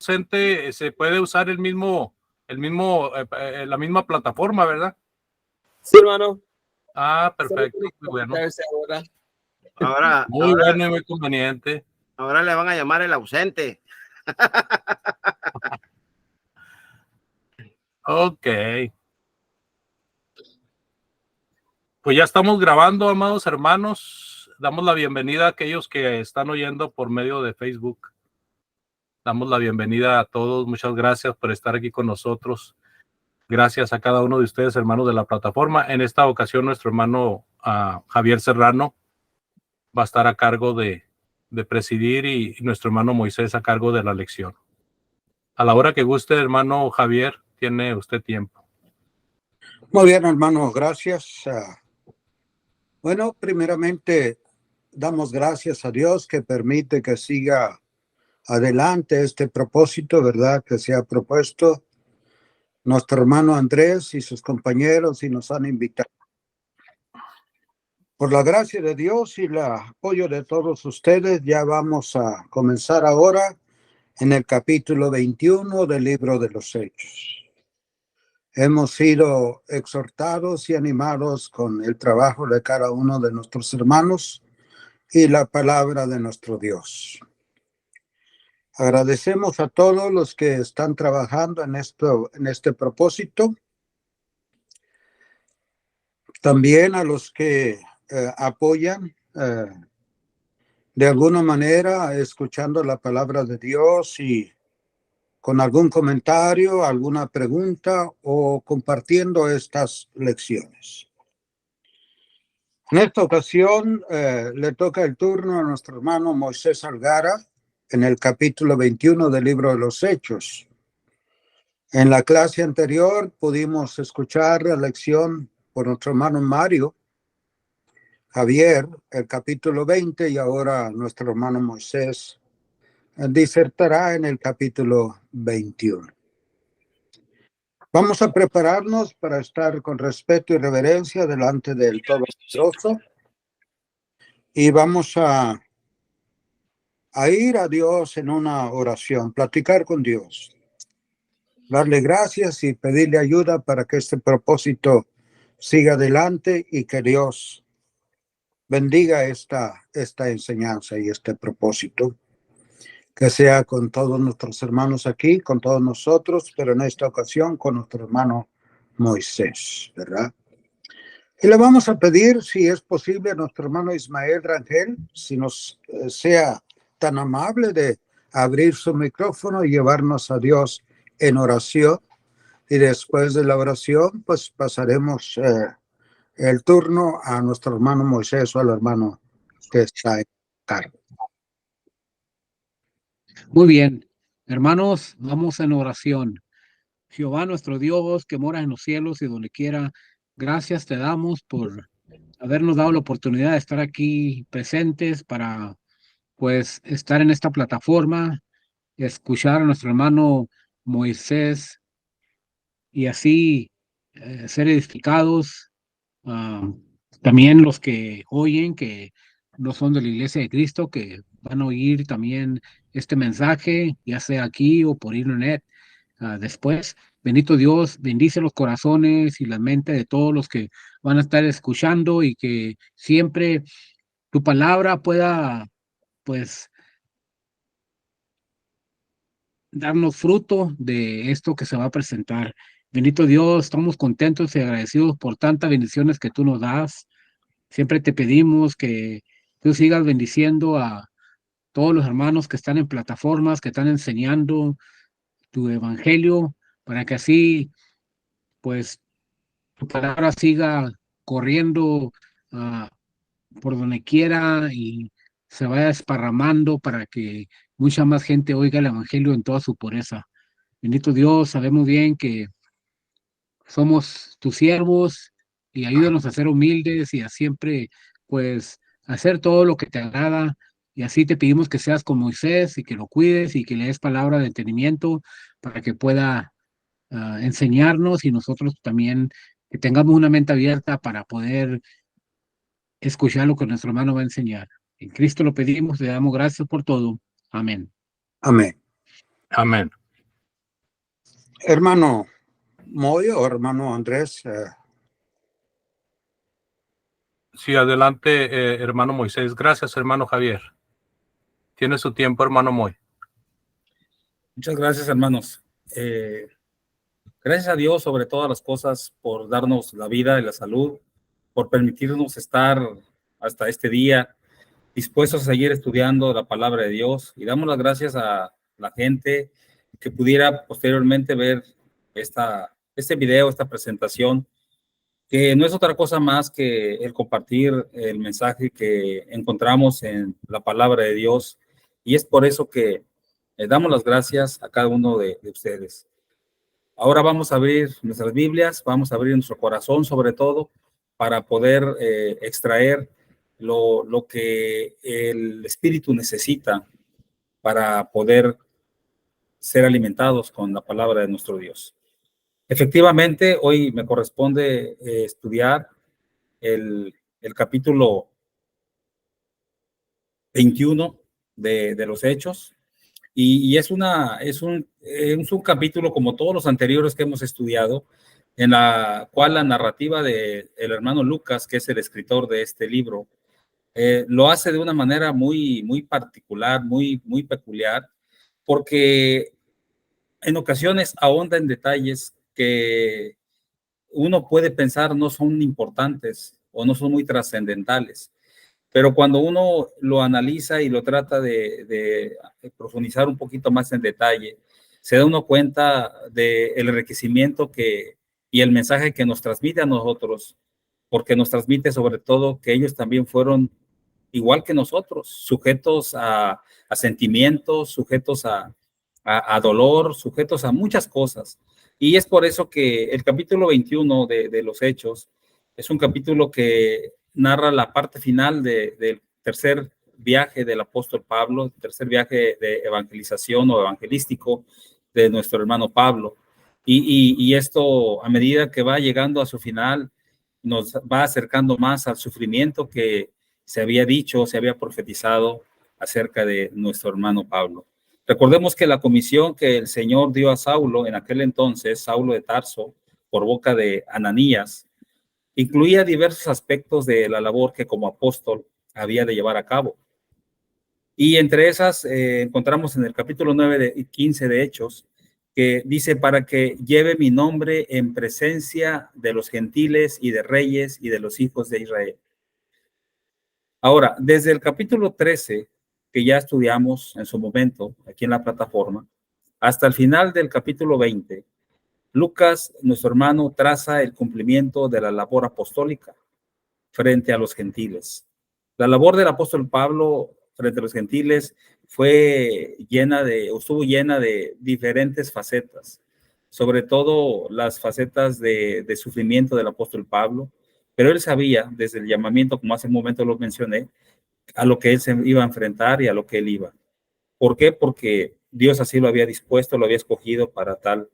ausente, se puede usar la misma plataforma, ¿verdad? Sí, hermano. Ah, perfecto, muy bueno. Ahora, Muy bueno y muy conveniente. Ahora le van a llamar el ausente. Ok. Pues ya estamos grabando, amados hermanos. Damos la bienvenida a aquellos que están oyendo por medio de Facebook. Damos la bienvenida a todos. Muchas gracias por estar aquí con nosotros. Gracias a cada uno de ustedes, hermanos de la plataforma. En esta ocasión, nuestro hermano Javier Serrano va a estar a cargo de presidir y nuestro hermano Moisés a cargo de la lección. A la hora que guste, hermano Javier, tiene usted tiempo. Muy bien, hermano, gracias. Bueno, primeramente, damos gracias a Dios que permite que siga adelante este propósito, ¿verdad? Que se ha propuesto nuestro hermano Andrés y sus compañeros y nos han invitado. Por la gracia de Dios y el apoyo de todos ustedes, ya vamos a comenzar ahora en el capítulo 21 del libro de los Hechos. Hemos sido exhortados y animados con el trabajo de cada uno de nuestros hermanos y la palabra de nuestro Dios. Agradecemos a todos los que están trabajando en este propósito. También a los que apoyan de alguna manera escuchando la palabra de Dios y con algún comentario, alguna pregunta o compartiendo estas lecciones. En esta ocasión le toca el turno a nuestro hermano Moisés Algara en el capítulo 21 del libro de los Hechos. En la clase anterior pudimos escuchar la lección por nuestro hermano Mario Javier, el capítulo 20, y ahora nuestro hermano Moisés disertará en el capítulo 21. Vamos a prepararnos para estar con respeto y reverencia delante del Todopoderoso y vamos a ir a Dios en una oración, platicar con Dios, darle gracias y pedirle ayuda para que este propósito siga adelante y que Dios bendiga esta enseñanza y este propósito. Que sea con todos nuestros hermanos aquí, con todos nosotros, pero en esta ocasión con nuestro hermano Moisés, ¿verdad? Y le vamos a pedir, si es posible, a nuestro hermano Ismael Rangel, si nos sea tan amable de abrir su micrófono y llevarnos a Dios en oración. Y después de la oración, pues pasaremos el turno a nuestro hermano Moisés o al hermano que está en cargo. Muy bien, hermanos, vamos en oración. Jehová nuestro Dios, que mora en los cielos y donde quiera, gracias te damos por habernos dado la oportunidad de estar aquí presentes para, pues, estar en esta plataforma, escuchar a nuestro hermano Moisés y así ser edificados. También los que oyen, que no son de la Iglesia de Cristo, que van a oír también este mensaje, ya sea aquí o por internet después. Bendito Dios, bendice los corazones y la mente de todos los que van a estar escuchando y que siempre tu palabra pueda, pues, darnos fruto de esto que se va a presentar. Bendito Dios, estamos contentos y agradecidos por tantas bendiciones que tú nos das. Siempre te pedimos que tú sigas bendiciendo a todos los hermanos que están en plataformas, que están enseñando tu evangelio, para que así, pues, tu palabra siga corriendo por donde quiera y se vaya desparramando para que mucha más gente oiga el evangelio en toda su pureza. Bendito Dios, sabemos bien que somos tus siervos y ayúdanos a ser humildes y a siempre, pues, hacer todo lo que te agrada. Y así te pedimos que seas con Moisés y que lo cuides y que le des palabra de entendimiento para que pueda enseñarnos y nosotros también que tengamos una mente abierta para poder escuchar lo que nuestro hermano va a enseñar. En Cristo lo pedimos, le damos gracias por todo. Amén. Amén. Amén. Hermano Moy o hermano Andrés, Sí, adelante, hermano Moisés. Gracias, hermano Javier. Tiene su tiempo, hermano Moy. Muchas gracias, hermanos. Gracias a Dios sobre todas las cosas por darnos la vida y la salud, por permitirnos estar hasta este día dispuestos a seguir estudiando la palabra de Dios, y damos las gracias a la gente que pudiera posteriormente ver este video, esta presentación, que no es otra cosa más que el compartir el mensaje que encontramos en la palabra de Dios, y es por eso que damos las gracias a cada uno de ustedes. Ahora vamos a abrir nuestras Biblias, vamos a abrir nuestro corazón sobre todo para poder extraer lo que el Espíritu necesita para poder ser alimentados con la palabra de nuestro Dios. Efectivamente, hoy me corresponde estudiar el capítulo 21 de los Hechos, y es un capítulo como todos los anteriores que hemos estudiado, en la cual la narrativa del hermano Lucas, que es el escritor de este libro, lo hace de una manera muy, muy particular, muy, muy peculiar, porque en ocasiones ahonda en detalles que uno puede pensar no son importantes o no son muy trascendentales, pero cuando uno lo analiza y lo trata de profundizar un poquito más en detalle, se da uno cuenta del enriquecimiento y el mensaje que nos transmite a nosotros, porque nos transmite sobre todo que ellos también fueron igual que nosotros, sujetos a sentimientos, sujetos a dolor, sujetos a muchas cosas. Y es por eso que el capítulo 21 de los Hechos es un capítulo que narra la parte final del tercer viaje del apóstol Pablo, el tercer viaje de evangelización o evangelístico de nuestro hermano Pablo. Y esto, a medida que va llegando a su final, nos va acercando más al sufrimiento que se había dicho, se había profetizado acerca de nuestro hermano Pablo. Recordemos que la comisión que el Señor dio a Saulo en aquel entonces, Saulo de Tarso, por boca de Ananías, incluía diversos aspectos de la labor que como apóstol había de llevar a cabo. Y entre esas encontramos en el capítulo 9 y 15 de Hechos, que dice: para que lleve mi nombre en presencia de los gentiles y de reyes y de los hijos de Israel. Ahora, desde el capítulo 13, que ya estudiamos en su momento aquí en la plataforma, hasta el final del capítulo 20, Lucas, nuestro hermano, traza el cumplimiento de la labor apostólica frente a los gentiles. La labor del apóstol Pablo frente a los gentiles estuvo llena de diferentes facetas, sobre todo las facetas de sufrimiento del apóstol Pablo, pero él sabía desde el llamamiento, como hace un momento lo mencioné, a lo que él se iba a enfrentar y a lo que él iba. ¿Por qué? Porque Dios así lo había dispuesto, lo había escogido para tal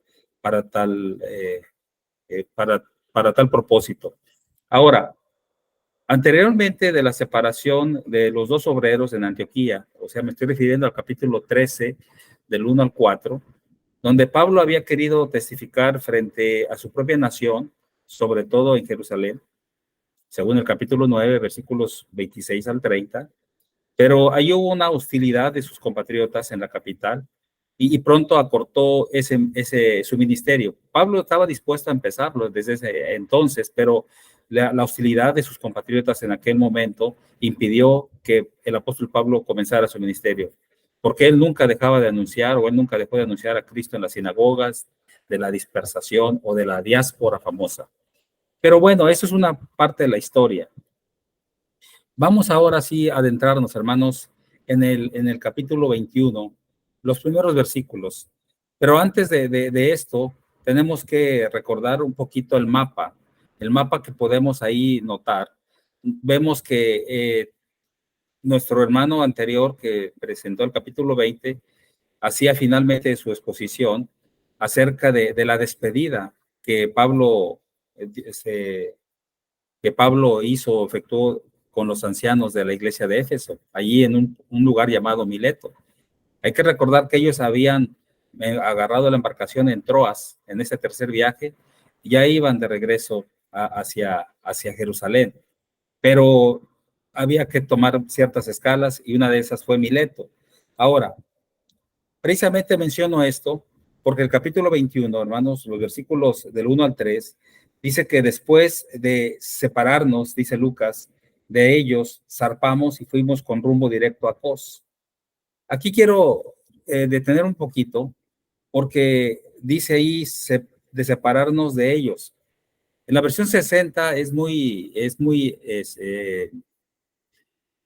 propósito. Ahora, anteriormente de la separación de los dos obreros en Antioquía, o sea, me estoy refiriendo al capítulo 13, del 1 al 4, donde Pablo había querido testificar frente a su propia nación, sobre todo en Jerusalén, según el capítulo 9, versículos 26 al 30, pero ahí hubo una hostilidad de sus compatriotas en la capital, y pronto acortó su ministerio. Pablo estaba dispuesto a empezarlo desde ese entonces, pero la hostilidad de sus compatriotas en aquel momento impidió que el apóstol Pablo comenzara su ministerio, porque él nunca dejaba de anunciar, o él nunca dejó de anunciar a Cristo en las sinagogas de la dispersación o de la diáspora famosa. Pero bueno, eso es una parte de la historia. Vamos ahora sí a adentrarnos, hermanos, en el capítulo 21, los primeros versículos. Pero antes de esto, tenemos que recordar un poquito el mapa que podemos ahí notar. Vemos que nuestro hermano anterior, que presentó el capítulo 20, hacía finalmente su exposición acerca de la despedida que Pablo efectuó con los ancianos de la iglesia de Éfeso, allí en un lugar llamado Mileto. Hay que recordar que ellos habían agarrado la embarcación en Troas, en ese tercer viaje, ya iban de regreso hacia Jerusalén, pero había que tomar ciertas escalas y una de esas fue Mileto. Ahora, precisamente menciono esto porque el capítulo 21, hermanos, los versículos del 1 al 3, dice que después de separarnos, dice Lucas, de ellos, zarpamos y fuimos con rumbo directo a Cos. Aquí quiero detener un poquito porque dice ahí de separarnos de ellos. En la versión 60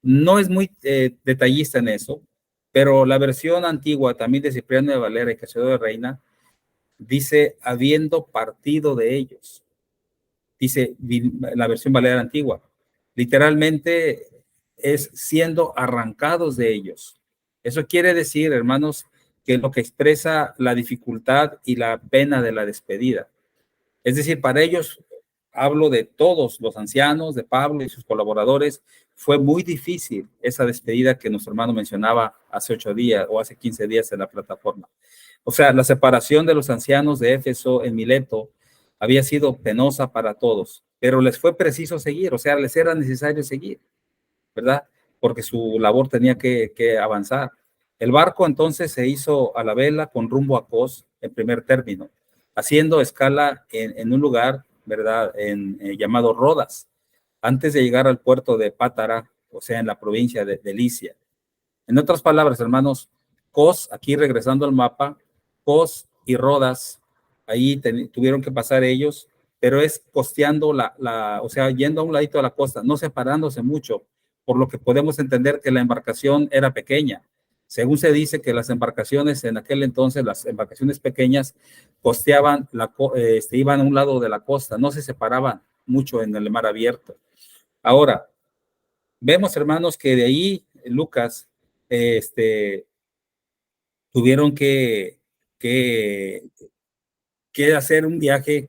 no es muy detallista en eso, pero la versión antigua también de Cipriano de Valera y Casiodoro de Reina dice habiendo partido de ellos. Dice la versión Valera antigua. Literalmente es siendo arrancados de ellos. Eso quiere decir, hermanos, que lo que expresa la dificultad y la pena de la despedida. Es decir, para ellos, hablo de todos los ancianos, de Pablo y sus colaboradores, fue muy difícil esa despedida que nuestro hermano mencionaba hace 8 días o hace 15 días en la plataforma. O sea, la separación de los ancianos de Éfeso en Mileto había sido penosa para todos, pero les fue preciso seguir, o sea, les era necesario seguir, ¿verdad? Porque su labor tenía que avanzar. El barco entonces se hizo a la vela con rumbo a Cos en primer término, haciendo escala en un lugar, ¿verdad?, llamado Rodas, antes de llegar al puerto de Pátara, o sea, en la provincia de Licia. En otras palabras, hermanos, Cos, aquí regresando al mapa, Cos y Rodas, ahí tuvieron que pasar ellos, pero es costeando o sea, yendo a un ladito de la costa, no separándose mucho, por lo que podemos entender que la embarcación era pequeña. Según se dice que las embarcaciones en aquel entonces, las embarcaciones pequeñas, costeaban, iban a un lado de la costa, no se separaban mucho en el mar abierto. Ahora, vemos, hermanos, que de ahí, Lucas, tuvieron que hacer un viaje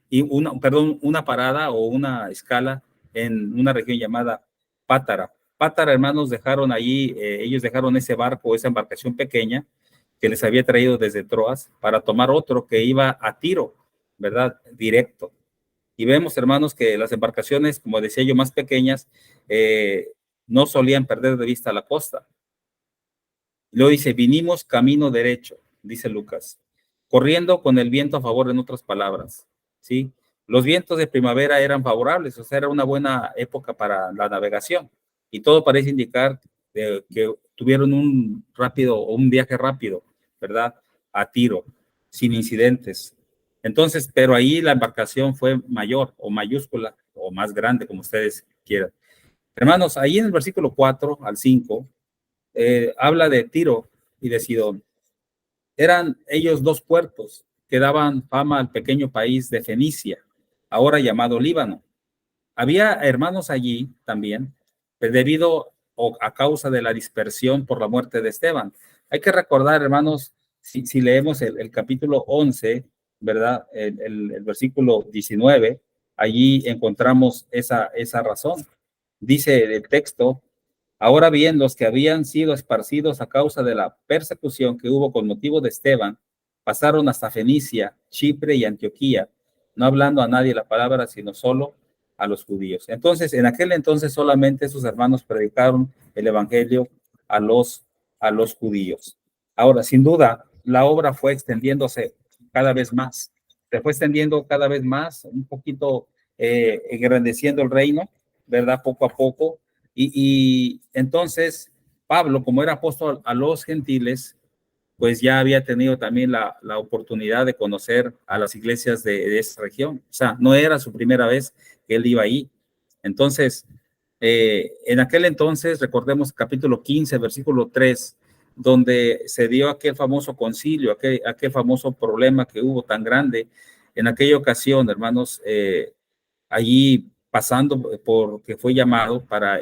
y una parada o una escala en una región llamada Pátara. Pátara, hermanos, dejaron allí, ellos dejaron ese barco, esa embarcación pequeña que les había traído desde Troas para tomar otro que iba a Tiro, ¿verdad? Directo. Y vemos, hermanos, que las embarcaciones, como decía yo, más pequeñas, no solían perder de vista la costa. Luego dice, vinimos camino derecho, dice Lucas, corriendo con el viento a favor, en otras palabras, ¿sí? Los vientos de primavera eran favorables, o sea, era una buena época para la navegación. Y todo parece indicar que tuvieron un viaje rápido, ¿verdad? A Tiro, sin incidentes. Entonces, pero ahí la embarcación fue mayor o mayúscula o más grande, como ustedes quieran. Hermanos, ahí en el versículo 4 al 5, habla de Tiro y de Sidón. Eran ellos 2 puertos que daban fama al pequeño país de Fenicia, ahora llamado Líbano. Había hermanos allí también, debido o a causa de la dispersión por la muerte de Esteban. Hay que recordar, hermanos, si leemos el capítulo 11, ¿verdad? El versículo 19, allí encontramos esa razón. Dice el texto, ahora bien, los que habían sido esparcidos a causa de la persecución que hubo con motivo de Esteban, pasaron hasta Fenicia, Chipre y Antioquía, no hablando a nadie la palabra, sino solo a los judíos. Entonces, en aquel entonces solamente sus hermanos predicaron el evangelio a los judíos. Ahora, sin duda, la obra fue extendiéndose cada vez más. Se fue extendiendo cada vez más, un poquito engrandeciendo el reino, ¿verdad? Poco a poco. Y entonces, Pablo, como era apóstol a los gentiles, pues ya había tenido también la oportunidad de conocer a las iglesias de esa región. O sea, no era su primera vez que él iba ahí. Entonces, en aquel entonces, recordemos capítulo 15, versículo 3, donde se dio aquel famoso concilio, aquel famoso problema que hubo tan grande. En aquella ocasión, hermanos, allí pasando porque fue llamado para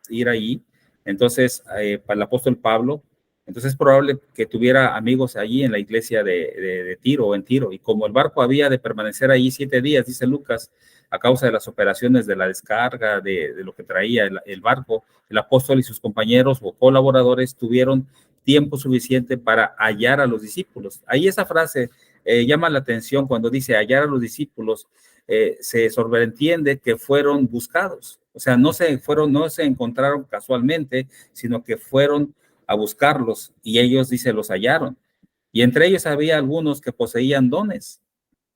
ir allí, entonces, para el apóstol Pablo, entonces es probable que tuviera amigos allí en la iglesia de Tiro o en Tiro, y como el barco había de permanecer allí 7 días, dice Lucas, a causa de las operaciones de la descarga de lo que traía el barco, el apóstol y sus compañeros o colaboradores tuvieron tiempo suficiente para hallar a los discípulos. Ahí esa frase llama la atención cuando dice hallar a los discípulos. Se sobreentiende que fueron buscados, o sea, no se encontraron casualmente, sino que fueron a buscarlos y ellos, dice, los hallaron. Y entre ellos había algunos que poseían dones,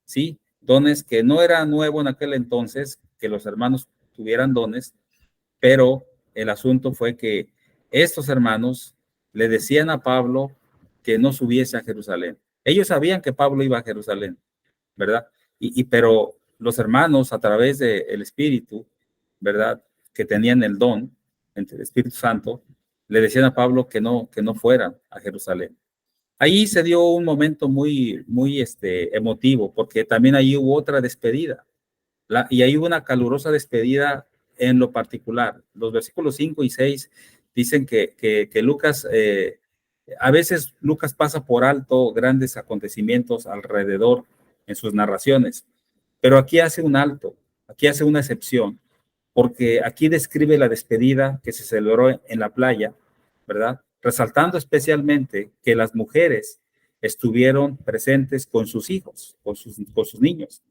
¿sí? Dones que no era nuevo en aquel entonces, que los hermanos tuvieran dones, pero el asunto fue que estos hermanos le decían a Pablo que no subiese a Jerusalén. Ellos sabían que Pablo iba a Jerusalén, ¿verdad? Pero los hermanos, a través del Espíritu, ¿verdad?, que tenían el don, entre el Espíritu Santo, le decían a Pablo que no fueran a Jerusalén. Ahí se dio un momento muy emotivo, porque también ahí hubo otra despedida, y ahí hubo una calurosa despedida en lo particular. Los versículos 5 y 6 dicen que Lucas, a veces Lucas pasa por alto grandes acontecimientos alrededor en sus narraciones, pero aquí hace un alto, aquí hace una excepción, porque aquí describe la despedida que se celebró en la playa, ¿verdad? Resaltando especialmente que las mujeres estuvieron presentes con sus hijos, con sus niños,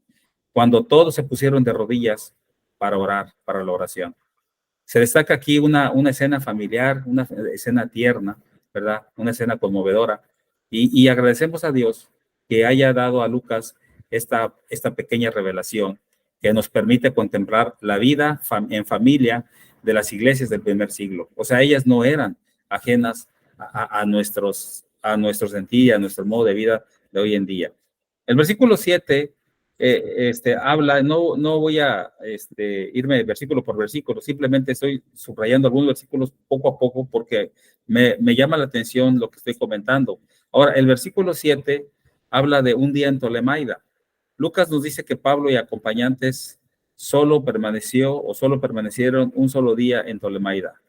cuando todos se pusieron de rodillas para orar, para la oración. Se destaca aquí una escena familiar, una escena tierna, ¿verdad? Una escena conmovedora, y agradecemos a Dios que haya dado a Lucas esta pequeña revelación que nos permite contemplar la vida en familia de las iglesias del primer siglo. O sea, ellas no eran ajenas a nuestro sentir, a nuestro modo de vida de hoy en día. El versículo 7 habla, no voy a irme versículo por versículo, simplemente estoy subrayando algunos versículos poco a poco porque me llama la atención lo que estoy comentando. Ahora, el versículo 7 habla de un día en Tolemaida. Lucas nos dice que Pablo y acompañantes solo permanecieron un solo día en Tolemaida.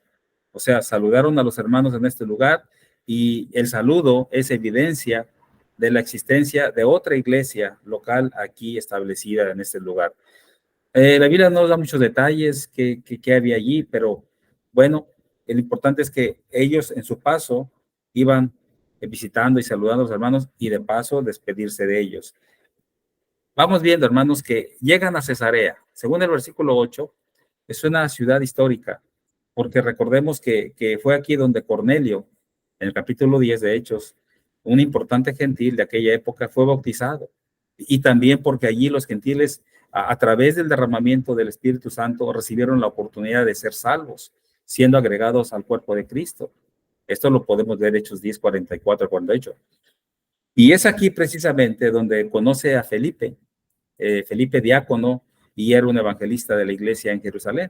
O sea, saludaron a los hermanos en este lugar, y el saludo es evidencia de la existencia de otra iglesia local aquí establecida en este lugar. La Biblia no nos da muchos detalles que había allí, pero bueno, lo importante es que ellos en su paso iban visitando y saludando a los hermanos y de paso despedirse de ellos. Vamos viendo, hermanos, que llegan a Cesarea. Según el versículo 8, es una ciudad histórica, porque recordemos que fue aquí donde Cornelio, en el capítulo 10 de Hechos, un importante gentil de aquella época, fue bautizado. Y también porque allí los gentiles, a través del derramamiento del Espíritu Santo, recibieron la oportunidad de ser salvos, siendo agregados al cuerpo de Cristo. Esto lo podemos ver en Hechos 10, 44, 48. Y es aquí precisamente donde conoce a Felipe, Felipe diácono, y era un evangelista de la iglesia en Jerusalén.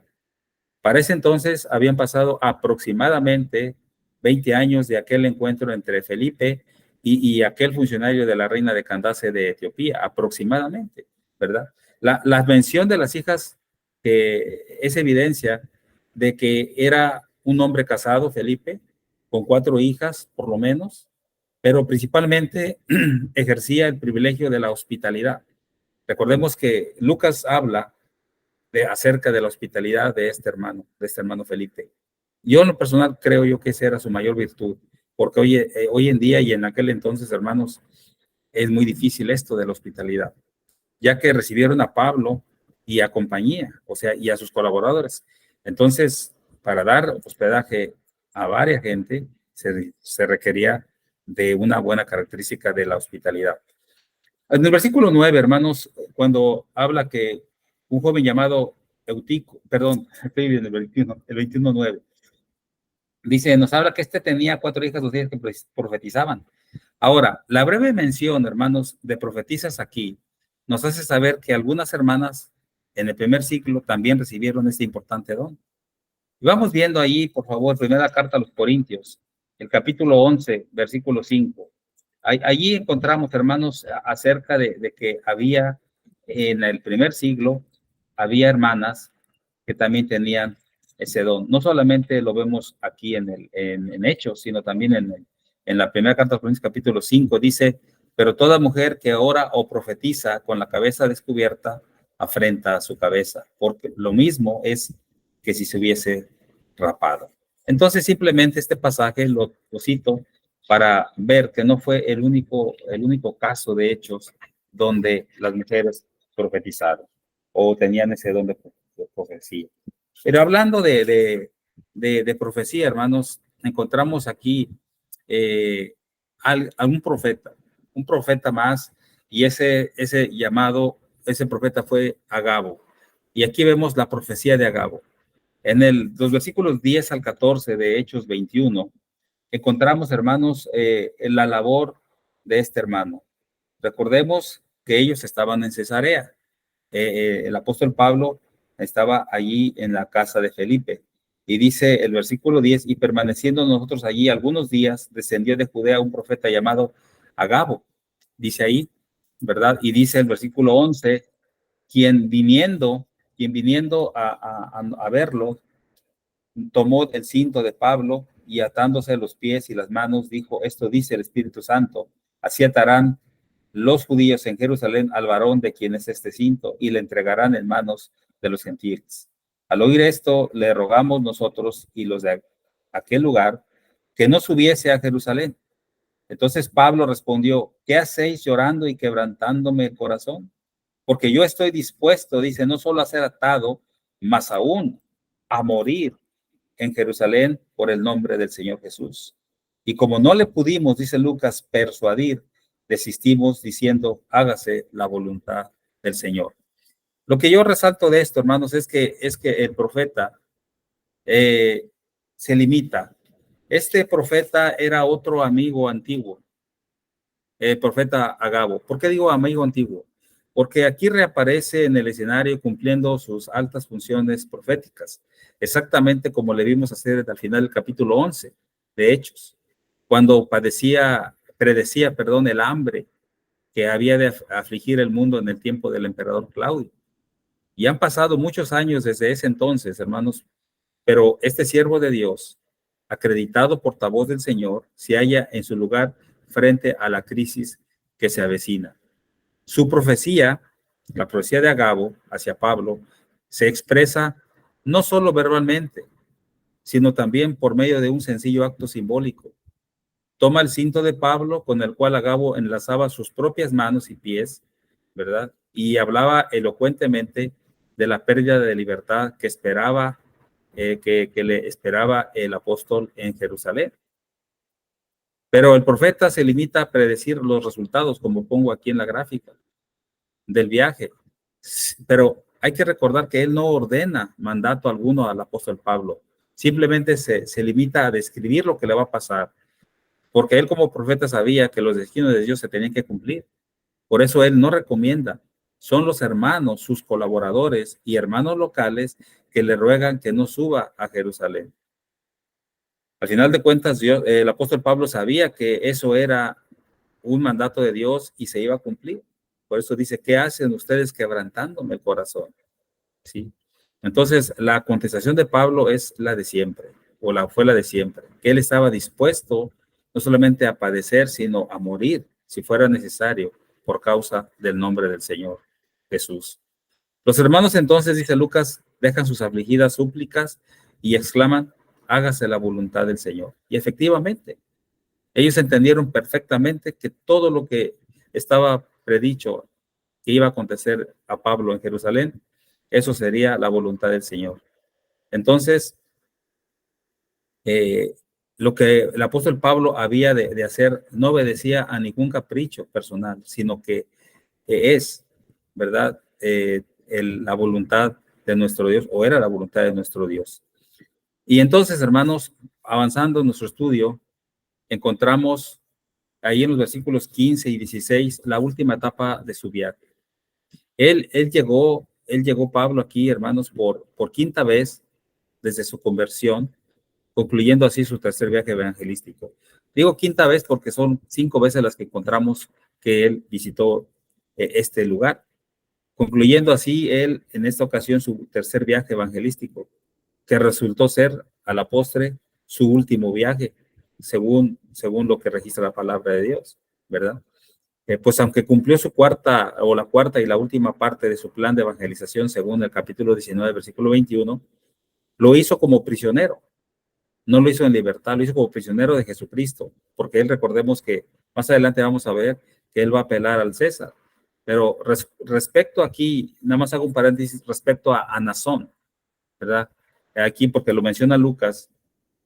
Para ese entonces habían pasado aproximadamente 20 años de aquel encuentro entre Felipe y aquel funcionario de la reina de Candace de Etiopía, aproximadamente, ¿verdad? La mención de las hijas es evidencia de que era un hombre casado, Felipe, con 4 hijas, por lo menos, pero principalmente ejercía el privilegio de la hospitalidad. Recordemos que Lucas habla acerca de la hospitalidad de este hermano Felipe. Yo en lo personal creo yo que esa era su mayor virtud, porque hoy en día y en aquel entonces, hermanos, es muy difícil esto de la hospitalidad, ya que recibieron a Pablo y a compañía, o sea, y a sus colaboradores. Entonces, para dar hospedaje a varias gente, se requería de una buena característica de la hospitalidad. En el versículo 9, hermanos, cuando habla que un joven llamado Eutico, perdón, estoy viendo el 21:9, dice, nos habla que tenía 4 hijas, 2 hijas que profetizaban. Ahora, la breve mención, hermanos, de profetizas aquí, nos hace saber que algunas hermanas en el primer siglo también recibieron este importante don. Y vamos viendo ahí, por favor, primera carta a los Corintios, el capítulo 11, versículo 5. Allí encontramos, hermanos, acerca de que había en el primer siglo, había hermanas que también tenían ese don. No solamente lo vemos aquí en Hechos, sino también en la primera carta a los Corintios, capítulo 5, dice, pero toda mujer que ora o profetiza con la cabeza descubierta, afrenta a su cabeza, porque lo mismo es que si se hubiese rapado. Entonces, simplemente este pasaje lo cito para ver que no fue el único caso de Hechos donde las mujeres profetizaron o tenían ese don de profecía. Pero hablando de profecía, hermanos, encontramos aquí a un profeta más, y ese profeta fue Agabo. Y aquí vemos la profecía de Agabo. En los versículos 10 al 14 de Hechos 21, encontramos, hermanos, la labor de este hermano. Recordemos que ellos estaban en Cesarea. El apóstol Pablo estaba allí en la casa de Felipe. Y dice el versículo 10, y permaneciendo nosotros allí algunos días, descendió de Judea un profeta llamado Agabo. Dice ahí, ¿verdad? Y dice el versículo 11, quien viniendo a verlo, tomó el cinto de Pablo y atándose los pies y las manos, dijo, esto dice el Espíritu Santo, así atarán los judíos en Jerusalén al varón de quien es este cinto y le entregarán en manos de los gentiles. Al oír esto, le rogamos nosotros y los de aquel lugar que no subiese a Jerusalén. Entonces Pablo respondió, ¿qué hacéis llorando y quebrantándome el corazón? Porque yo estoy dispuesto, dice, no solo a ser atado, mas aún a morir en Jerusalén por el nombre del Señor Jesús. Y como no le pudimos, dice Lucas, persuadir, desistimos diciendo, hágase la voluntad del Señor. Lo que yo resalto de esto, hermanos, es que el profeta se limita. Este profeta era otro amigo antiguo, el profeta Agabo. ¿Por qué digo amigo antiguo? Porque aquí reaparece en el escenario cumpliendo sus altas funciones proféticas, exactamente como le vimos hacer al final del capítulo 11 de Hechos, cuando predecía, el hambre que había de afligir el mundo en el tiempo del emperador Claudio. Y han pasado muchos años desde ese entonces, hermanos, pero este siervo de Dios, acreditado portavoz del Señor, se halla en su lugar frente a la crisis que se avecina. Su profecía, la profecía de Agabo hacia Pablo, se expresa no solo verbalmente, sino también por medio de un sencillo acto simbólico. Toma el cinto de Pablo, con el cual Agabo enlazaba sus propias manos y pies, ¿verdad? Y hablaba elocuentemente de la pérdida de libertad que esperaba, que le esperaba el apóstol en Jerusalén. Pero el profeta se limita a predecir los resultados, como pongo aquí en la gráfica, del viaje. Pero hay que recordar que él no ordena mandato alguno al apóstol Pablo. Simplemente se limita a describir lo que le va a pasar, porque él como profeta sabía que los destinos de Dios se tenían que cumplir. Por eso él no recomienda. Son los hermanos, sus colaboradores y hermanos locales que le ruegan que no suba a Jerusalén. Al final de cuentas, el apóstol Pablo sabía que eso era un mandato de Dios y se iba a cumplir. Por eso dice, ¿qué hacen ustedes quebrantándome el corazón? ¿Sí? Entonces, la contestación de Pablo es la de siempre, fue la de siempre, que él estaba dispuesto no solamente a padecer, sino a morir, si fuera necesario, por causa del nombre del Señor Jesús. Los hermanos entonces, dice Lucas, dejan sus afligidas súplicas y exclaman, hágase la voluntad del Señor. Y efectivamente, ellos entendieron perfectamente que todo lo que estaba predicho que iba a acontecer a Pablo en Jerusalén, eso sería la voluntad del Señor. Entonces, lo que el apóstol Pablo había de hacer no obedecía a ningún capricho personal, sino que es, ¿verdad? La voluntad de nuestro Dios, o era la voluntad de nuestro Dios. Y entonces, hermanos, avanzando en nuestro estudio, encontramos ahí en los versículos 15 y 16 la última etapa de su viaje. Él llegó Pablo aquí, hermanos, por quinta vez desde su conversión, concluyendo así su tercer viaje evangelístico. Digo quinta vez porque son 5 veces las que encontramos que él visitó este lugar, concluyendo así él en esta ocasión su tercer viaje evangelístico, que resultó ser a la postre su último viaje, según lo que registra la palabra de Dios, ¿verdad? Pues aunque cumplió la cuarta y la última parte de su plan de evangelización, según el capítulo 19, versículo 21, lo hizo como prisionero. no lo hizo en libertad, lo hizo como prisionero de Jesucristo, porque él, recordemos que más adelante vamos a ver que él va a apelar al César. Pero respecto aquí, nada más hago un paréntesis respecto a Nasón, ¿verdad? Aquí, porque lo menciona Lucas,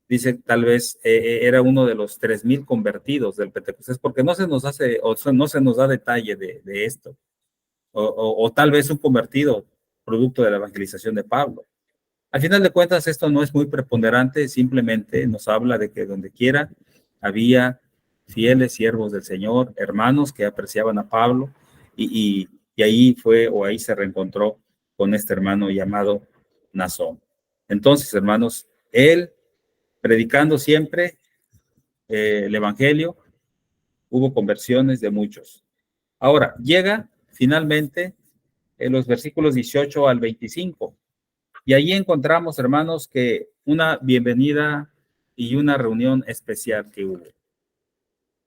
dice tal vez era uno de los 3,000 convertidos del Pentecostés, porque no se nos hace, o sea, no se nos da detalle de esto, o tal vez un convertido producto de la evangelización de Pablo. Al final de cuentas, esto no es muy preponderante, simplemente nos habla de que donde quiera había fieles siervos del Señor, hermanos que apreciaban a Pablo, y ahí fue, o ahí se reencontró con este hermano llamado Nasón. Entonces, hermanos, él predicando siempre el evangelio, hubo conversiones de muchos. Ahora, llega finalmente en los versículos 18 al 25, y allí encontramos, hermanos, que una bienvenida y una reunión especial que hubo.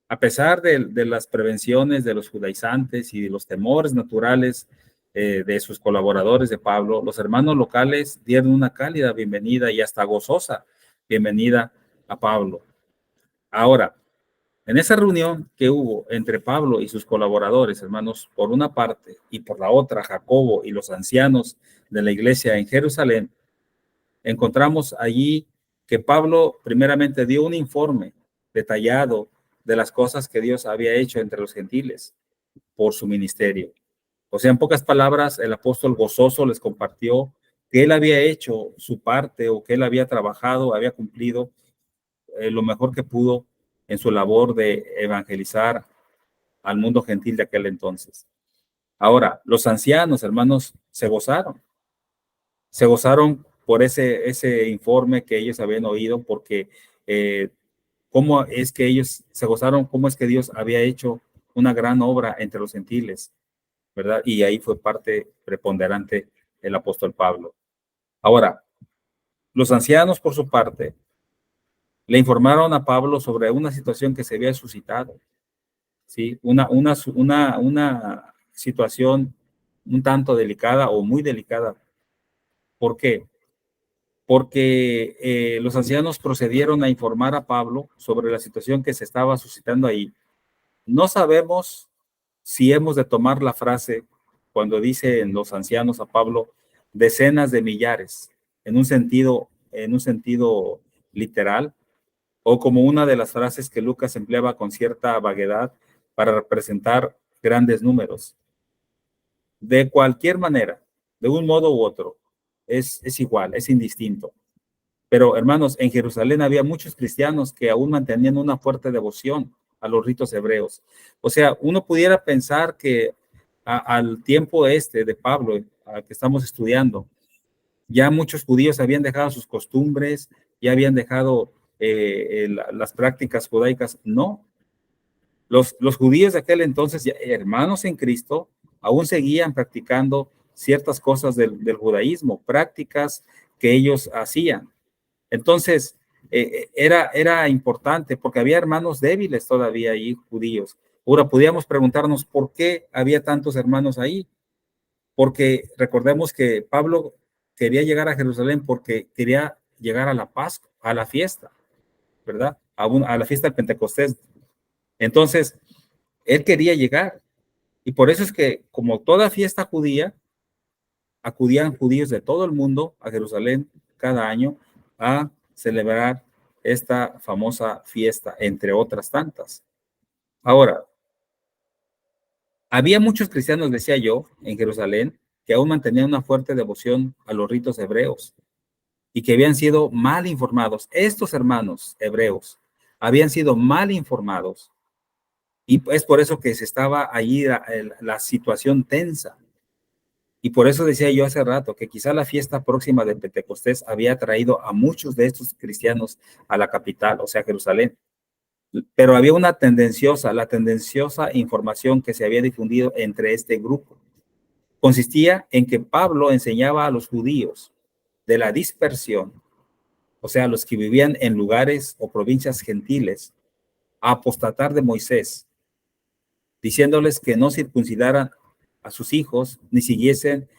A pesar de las prevenciones de los judaizantes y de los temores naturales de sus colaboradores de Pablo, los hermanos locales dieron una cálida bienvenida y hasta gozosa bienvenida a Pablo. Ahora, en esa reunión que hubo entre Pablo y sus colaboradores, hermanos, por una parte, y por la otra, Jacobo y los ancianos de la iglesia en Jerusalén, encontramos allí que Pablo primeramente dio un informe detallado de las cosas que Dios había hecho entre los gentiles por su ministerio. O sea, en pocas palabras, el apóstol gozoso les compartió que él había hecho su parte, o que él había trabajado, había cumplido lo mejor que pudo en su labor de evangelizar al mundo gentil de aquel entonces. Ahora, los ancianos, hermanos, se gozaron por ese informe que ellos habían oído, porque cómo es que ellos se gozaron, cómo es que Dios había hecho una gran obra entre los gentiles, ¿verdad? Y ahí fue parte preponderante el apóstol Pablo. Ahora, los ancianos, por su parte, le informaron a Pablo sobre una situación que se había suscitado, ¿sí? Una situación un tanto delicada o muy delicada. ¿Por qué? Porque los ancianos procedieron a informar a Pablo sobre la situación que se estaba suscitando ahí. No sabemos si hemos de tomar la frase cuando dicen los ancianos a Pablo decenas de millares, en un sentido literal, o como una de las frases que Lucas empleaba con cierta vaguedad para representar grandes números. De cualquier manera, de un modo u otro, es igual, es indistinto. Pero, hermanos, en Jerusalén había muchos cristianos que aún mantenían una fuerte devoción a los ritos hebreos. O sea, uno pudiera pensar que al tiempo de Pablo, al que estamos estudiando, ya muchos judíos habían dejado sus costumbres, ya habían dejado las prácticas judaicas. No, los judíos de aquel entonces, ya, hermanos en Cristo, aún seguían practicando ciertas cosas del judaísmo, prácticas que ellos hacían. Entonces, era importante porque había hermanos débiles todavía ahí, judíos. Ahora, podíamos preguntarnos por qué había tantos hermanos ahí. Porque recordemos que Pablo quería llegar a Jerusalén porque quería llegar a la Pascua, a la fiesta, ¿verdad? A la fiesta del Pentecostés. Entonces, él quería llegar. Y por eso es que, como toda fiesta judía, acudían judíos de todo el mundo a Jerusalén cada año a celebrar esta famosa fiesta, entre otras tantas. Ahora, había muchos cristianos, decía yo, en Jerusalén, que aún mantenían una fuerte devoción a los ritos hebreos y que habían sido mal informados. Estos hermanos hebreos habían sido mal informados, y es por eso que se estaba allí la situación tensa. Y por eso decía yo hace rato que quizá la fiesta próxima de Pentecostés había traído a muchos de estos cristianos a la capital, o sea, Jerusalén. Pero había la tendenciosa información que se había difundido entre este grupo. Consistía en que Pablo enseñaba a los judíos de la dispersión, o sea, los que vivían en lugares o provincias gentiles, a apostatar de Moisés, diciéndoles que no circuncidaran a sus hijos ni siguiesen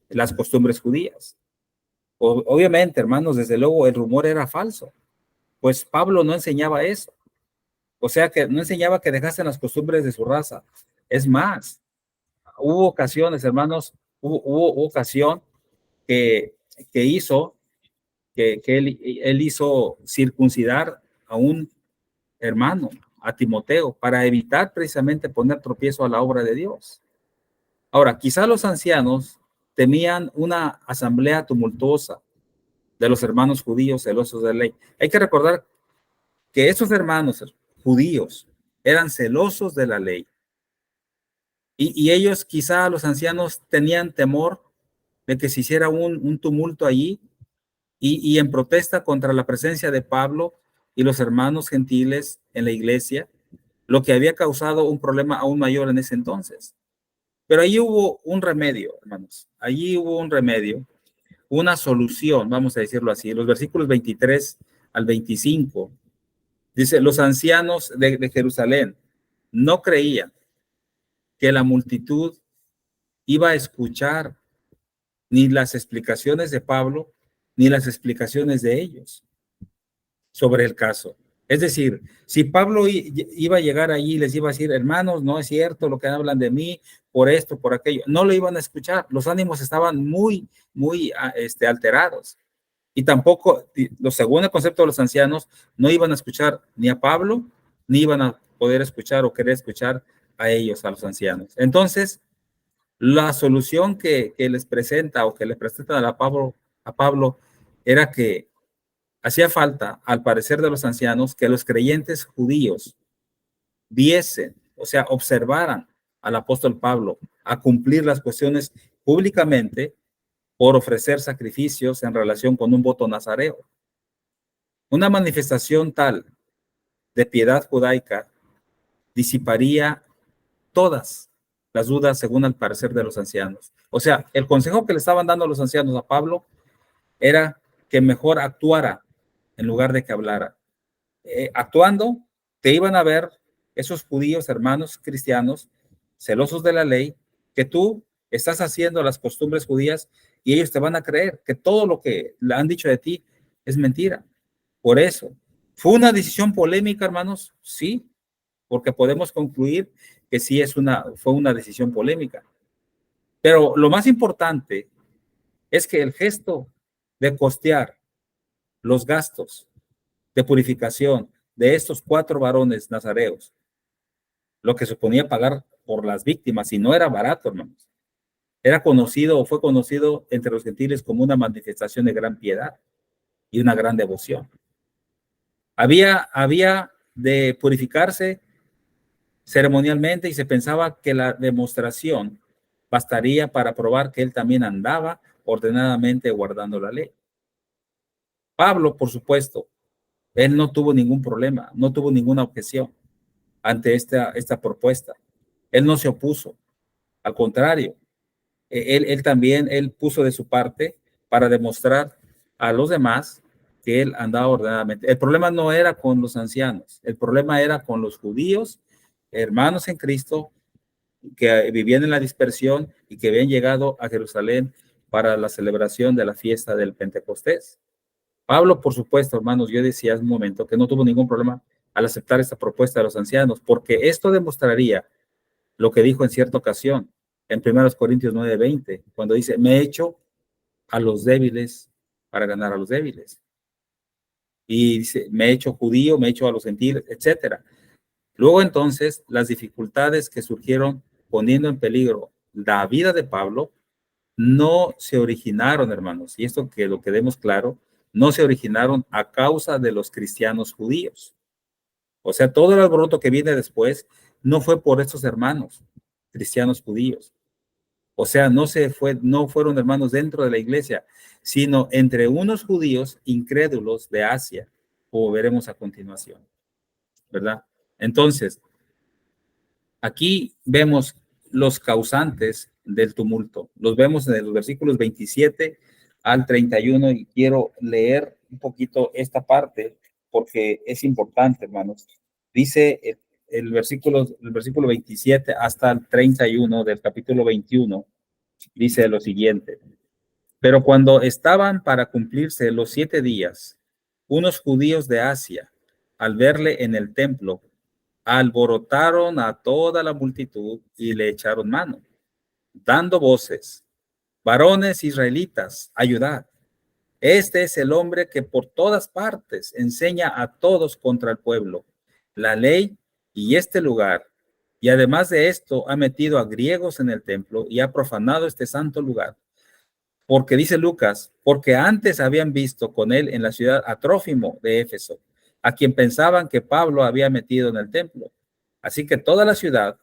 las costumbres judías. Obviamente, hermanos, desde luego el rumor era falso. pues Pablo no enseñaba eso. O sea, que no enseñaba que dejasen las costumbres de su raza. Es más, hubo ocasiones, hermanos, hubo ocasión que hizo, que él hizo circuncidar a un hermano, a Timoteo, para evitar precisamente poner tropiezo a la obra de Dios. Ahora, quizá los ancianos temían una asamblea tumultuosa de los hermanos judíos celosos de la ley. Hay que recordar que esos hermanos judíos eran celosos de la ley. Y ellos, quizá los ancianos, tenían temor de que se hiciera un tumulto allí y en protesta contra la presencia de Pablo y los hermanos gentiles en la iglesia, lo que había causado un problema aún mayor en ese entonces. Pero allí hubo un remedio, hermanos. Allí hubo un remedio, una solución, vamos a decirlo así. Los versículos 23 al 25, dice, los ancianos de Jerusalén no creían que la multitud iba a escuchar ni las explicaciones de Pablo, ni las explicaciones de ellos sobre el caso. Es decir, si Pablo iba a llegar allí y les iba a decir, hermanos, no es cierto lo que hablan de mí, por esto, por aquello, no lo iban a escuchar. Los ánimos estaban muy alterados. Y tampoco, según el concepto de los ancianos, no iban a escuchar ni a Pablo, ni iban a poder escuchar o querer escuchar a ellos, a los ancianos. Entonces, la solución que les presenta o que le presentan a Pablo era que hacía falta, al parecer de los ancianos, que los creyentes judíos viesen, o sea, observaran al apóstol Pablo a cumplir las cuestiones públicamente por ofrecer sacrificios en relación con un voto nazareo. Una manifestación tal de piedad judaica disiparía todas las dudas según el parecer de los ancianos. O sea, el consejo que le estaban dando los ancianos a Pablo era que mejor actuara en lugar de que hablara. Actuando, te iban a ver esos judíos, hermanos cristianos, celosos de la ley, que tú estás haciendo las costumbres judías y ellos te van a creer que todo lo que le han dicho de ti es mentira. Por eso, ¿fue una decisión polémica, hermanos? Sí, porque podemos concluir que sí fue una decisión polémica. Pero lo más importante es que el gesto de costear los gastos de purificación de estos 4 varones nazareos, lo que suponía pagar por las víctimas, y no era barato, hermanos. Era conocido o fue conocido entre los gentiles como una manifestación de gran piedad y una gran devoción. Había de purificarse ceremonialmente y se pensaba que la demostración bastaría para probar que él también andaba ordenadamente guardando la ley. Pablo, por supuesto, él no tuvo ningún problema, no tuvo ninguna objeción ante esta propuesta. Él no se opuso, al contrario, él también puso de su parte para demostrar a los demás que él andaba ordenadamente. El problema no era con los ancianos, el problema era con los judíos, hermanos en Cristo, que vivían en la dispersión y que habían llegado a Jerusalén para la celebración de la fiesta del Pentecostés. Pablo, por supuesto, hermanos, yo decía hace un momento que no tuvo ningún problema al aceptar esta propuesta de los ancianos, porque esto demostraría lo que dijo en cierta ocasión en 1 Corintios 9:20, cuando dice, me he hecho a los débiles para ganar a los débiles. Y dice, me he hecho judío, me he hecho a los gentiles, etcétera. Luego entonces, las dificultades que surgieron poniendo en peligro la vida de Pablo no se originaron, hermanos, y esto que lo quedemos claro, no se originaron a causa de los cristianos judíos. O sea, todo el alboroto que viene después no fue por estos hermanos cristianos judíos. O sea, no fueron hermanos dentro de la iglesia, sino entre unos judíos incrédulos de Asia, como veremos a continuación, ¿verdad? Entonces, aquí vemos los causantes del tumulto. Los vemos en los versículos 27 al 31 y quiero leer un poquito esta parte porque es importante, hermanos. Dice el versículo 27 hasta el 31 del capítulo 21, dice lo siguiente. Pero cuando estaban para cumplirse los 7 días, unos judíos de Asia, al verle en el templo, alborotaron a toda la multitud y le echaron mano, dando voces: varones israelitas, ayudad. Este es el hombre que por todas partes enseña a todos contra el pueblo, la ley y este lugar. Y además de esto, ha metido a griegos en el templo y ha profanado este santo lugar. Porque dice Lucas, porque antes habían visto con él en la ciudad a Trófimo de Éfeso, a quien pensaban que Pablo había metido en el templo. Así que toda la ciudad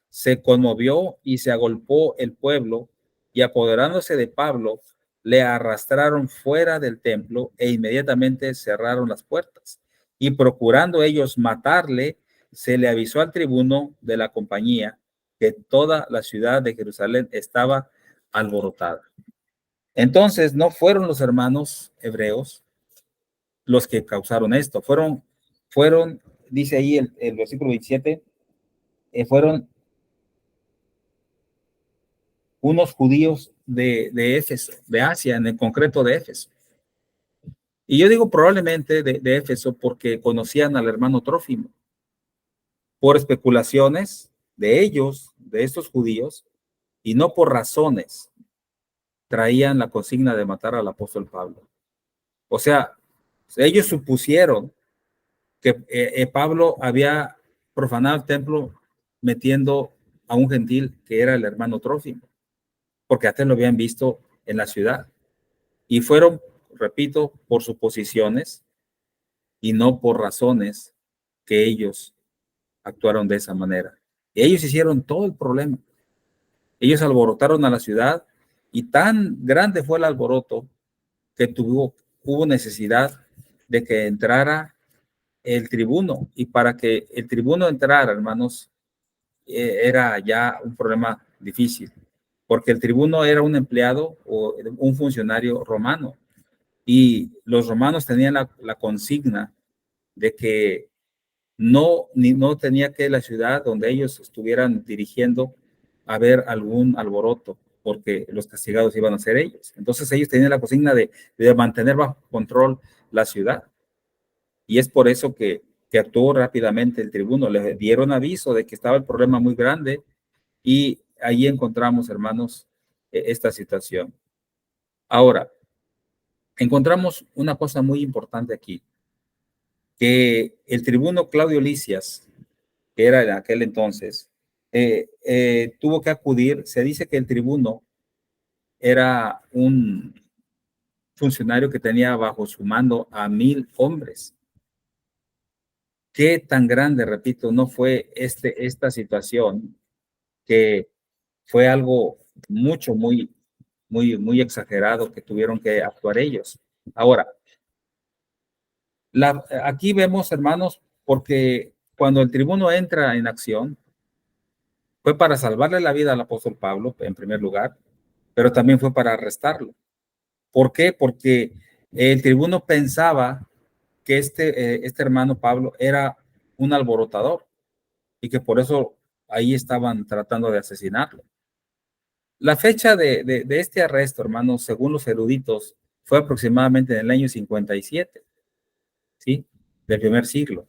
se conmovió y se agolpó el pueblo, y apoderándose de Pablo, le arrastraron fuera del templo e inmediatamente cerraron las puertas. Y procurando ellos matarle, se le avisó al tribuno de la compañía que toda la ciudad de Jerusalén estaba alborotada. Entonces no fueron los hermanos hebreos los que causaron esto, fueron, dice ahí el versículo 27, fueron unos judíos de Éfeso, de Asia, en el concreto de Éfeso. Y yo digo probablemente de Éfeso porque conocían al hermano Trófimo. Por especulaciones de ellos, de estos judíos, y no por razones, traían la consigna de matar al apóstol Pablo. O sea, ellos supusieron que Pablo había profanado el templo metiendo a un gentil que era el hermano Trófimo, porque antes lo habían visto en la ciudad. Y fueron, repito, por suposiciones y no por razones que ellos actuaron de esa manera. Y ellos hicieron todo el problema. Ellos alborotaron a la ciudad y tan grande fue el alboroto que hubo necesidad de que entrara el tribuno. Y para que el tribuno entrara, hermanos, era ya un problema difícil, porque el tribuno era un empleado o un funcionario romano. Y los romanos tenían la consigna de que no tenía que la ciudad donde ellos estuvieran dirigiendo haber algún alboroto, porque los castigados iban a ser ellos. Entonces ellos tenían la consigna de mantener bajo control la ciudad. Y es por eso que actuó rápidamente el tribuno. Le dieron aviso de que estaba el problema muy grande y ahí encontramos, hermanos, esta situación. Ahora, encontramos una cosa muy importante aquí, que el tribuno Claudio Lisias, que era en aquel entonces, tuvo que acudir. Se dice que el tribuno era un funcionario que tenía bajo su mando a 1,000 hombres. ¿Qué tan grande, repito, no fue esta situación, que fue algo muy exagerado que tuvieron que actuar ellos? Ahora, aquí vemos, hermanos, porque cuando el tribuno entra en acción, fue para salvarle la vida al apóstol Pablo, en primer lugar, pero también fue para arrestarlo. ¿Por qué? Porque el tribuno pensaba que este hermano Pablo era un alborotador y que por eso ahí estaban tratando de asesinarlo. La fecha de este arresto, hermanos, según los eruditos, fue aproximadamente en el año 57, ¿sí? Del primer siglo.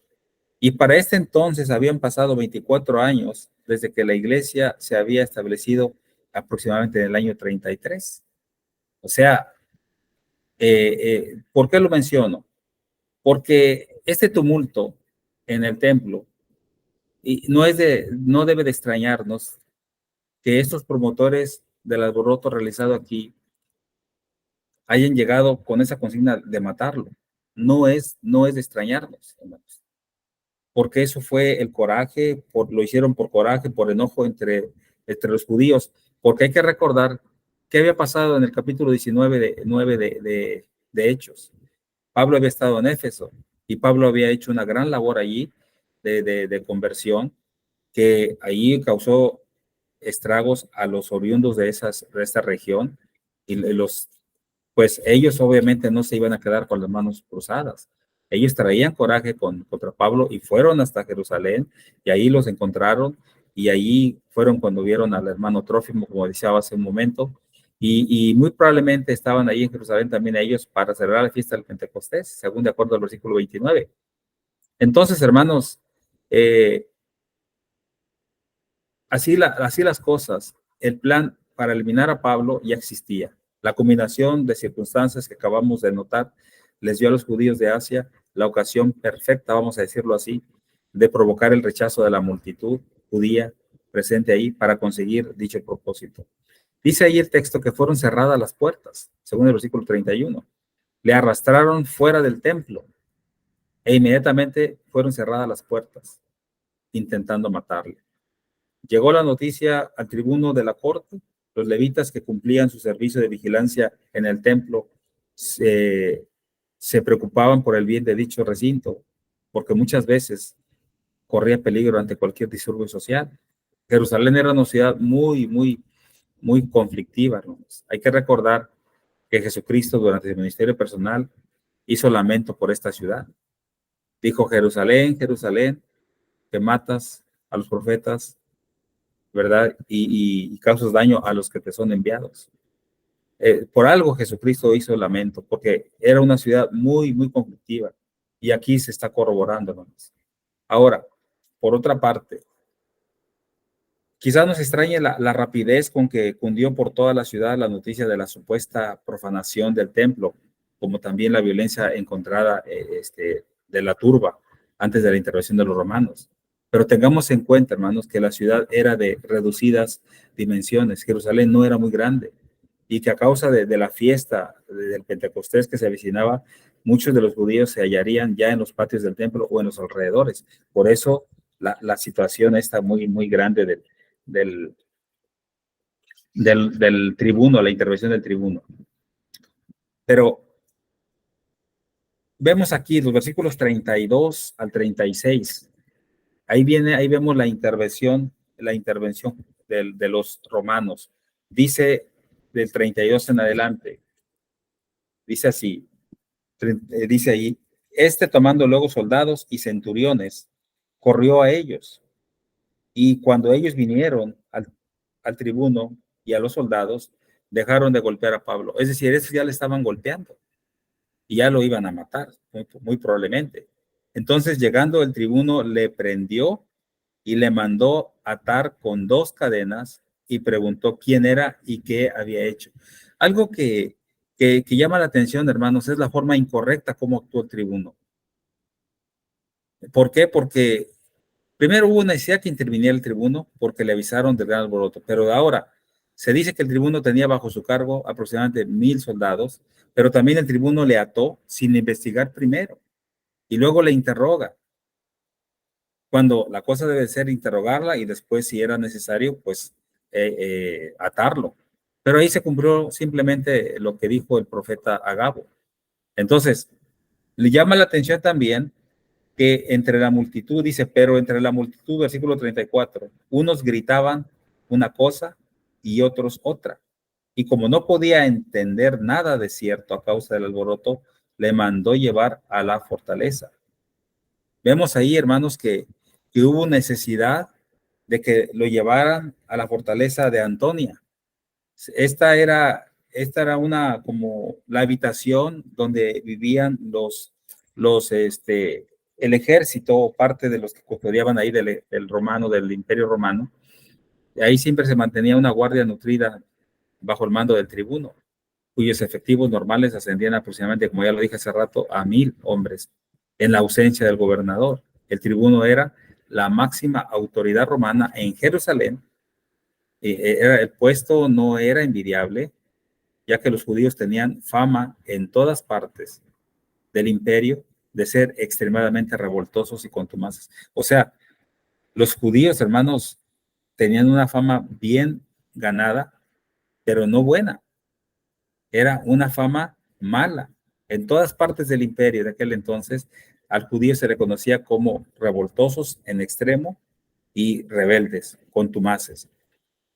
Y para este entonces habían pasado 24 años desde que la iglesia se había establecido, aproximadamente en el año 33. O sea, ¿por qué lo menciono? Porque este tumulto en el templo, y no debe de extrañarnos que estos promotores del alboroto realizado aquí hayan llegado con esa consigna de matarlo. No es de extrañarnos, hermanos, porque eso fue el coraje, lo hicieron por coraje, por enojo entre los judíos, porque hay que recordar qué había pasado en el capítulo 19 de Hechos. Pablo había estado en Éfeso y Pablo había hecho una gran labor allí de conversión, que allí causó estragos a los oriundos de esta región, y pues ellos obviamente no se iban a quedar con las manos cruzadas. Ellos traían coraje contra Pablo y fueron hasta Jerusalén, y ahí los encontraron, y ahí fueron cuando vieron al hermano Trófimo, como decía hace un momento, Y muy probablemente estaban ahí en Jerusalén también ellos para celebrar la fiesta del Pentecostés, según de acuerdo al versículo 29. Entonces, hermanos, así las cosas, el plan para eliminar a Pablo ya existía. La combinación de circunstancias que acabamos de notar les dio a los judíos de Asia la ocasión perfecta, vamos a decirlo así, de provocar el rechazo de la multitud judía presente ahí para conseguir dicho propósito. Dice ahí el texto que fueron cerradas las puertas, según el versículo 31. Le arrastraron fuera del templo e inmediatamente fueron cerradas las puertas, intentando matarle. Llegó la noticia al tribuno de la corte. Los levitas que cumplían su servicio de vigilancia en el templo se preocupaban por el bien de dicho recinto, porque muchas veces corría peligro ante cualquier disturbio social. Jerusalén era una ciudad muy conflictiva, hermanos. Hay que recordar que Jesucristo durante su ministerio personal hizo lamento por esta ciudad. Dijo: Jerusalén, Jerusalén, que matas a los profetas, ¿verdad? Y causas daño a los que te son enviados. Por algo Jesucristo hizo lamento, porque era una ciudad muy conflictiva. Y aquí se está corroborando, hermanos. Ahora, por otra parte, quizás nos extrañe la rapidez con que cundió por toda la ciudad la noticia de la supuesta profanación del templo, como también la violencia encontrada de la turba antes de la intervención de los romanos. Pero tengamos en cuenta, hermanos, que la ciudad era de reducidas dimensiones. Jerusalén no era muy grande y que a causa de la fiesta del Pentecostés que se avecinaba, muchos de los judíos se hallarían ya en los patios del templo o en los alrededores. Por eso la situación está muy grande del tribuno, la intervención del tribuno. Pero vemos aquí los versículos 32 al 36. Ahí vemos la intervención de los romanos. Dice del 32 en adelante, dice así, dice ahí: tomando luego soldados y centuriones, corrió a ellos. Y cuando ellos vinieron al tribuno y a los soldados, dejaron de golpear a Pablo. Es decir, estos ya le estaban golpeando y ya lo iban a matar, muy probablemente. Entonces, llegando el tribuno, le prendió y le mandó atar con 2 cadenas y preguntó quién era y qué había hecho. Algo que llama la atención, hermanos, es la forma incorrecta como actuó el tribuno. ¿Por qué? Porque primero hubo necesidad que interviniera el tribuno porque le avisaron del gran alboroto, pero ahora se dice que el tribuno tenía bajo su cargo aproximadamente 1,000 soldados, pero también el tribuno le ató sin investigar primero y luego le interroga. Cuando la cosa debe ser interrogarla y después, si era necesario, pues atarlo. Pero ahí se cumplió simplemente lo que dijo el profeta Agabo. Entonces, le llama la atención también que entre la multitud, dice, pero entre la multitud, versículo 34, unos gritaban una cosa y otros otra. Y como no podía entender nada de cierto a causa del alboroto, le mandó llevar a la fortaleza. Vemos ahí, hermanos, que hubo necesidad de que lo llevaran a la fortaleza de Antonia. Esta era como la habitación donde vivían el ejército o parte de los que custodiaban ahí del Imperio Romano. Y ahí siempre se mantenía una guardia nutrida bajo el mando del tribuno, cuyos efectivos normales ascendían aproximadamente, como ya lo dije hace rato, a 1,000 hombres, en la ausencia del gobernador. El tribuno era la máxima autoridad romana en Jerusalén. El puesto no era envidiable, ya que los judíos tenían fama en todas partes del imperio de ser extremadamente revoltosos y contumaces. O sea, los judíos, hermanos, tenían una fama bien ganada, pero no buena. Era una fama mala. En todas partes del imperio de aquel entonces, al judío se le conocía como revoltosos en extremo y rebeldes, contumaces.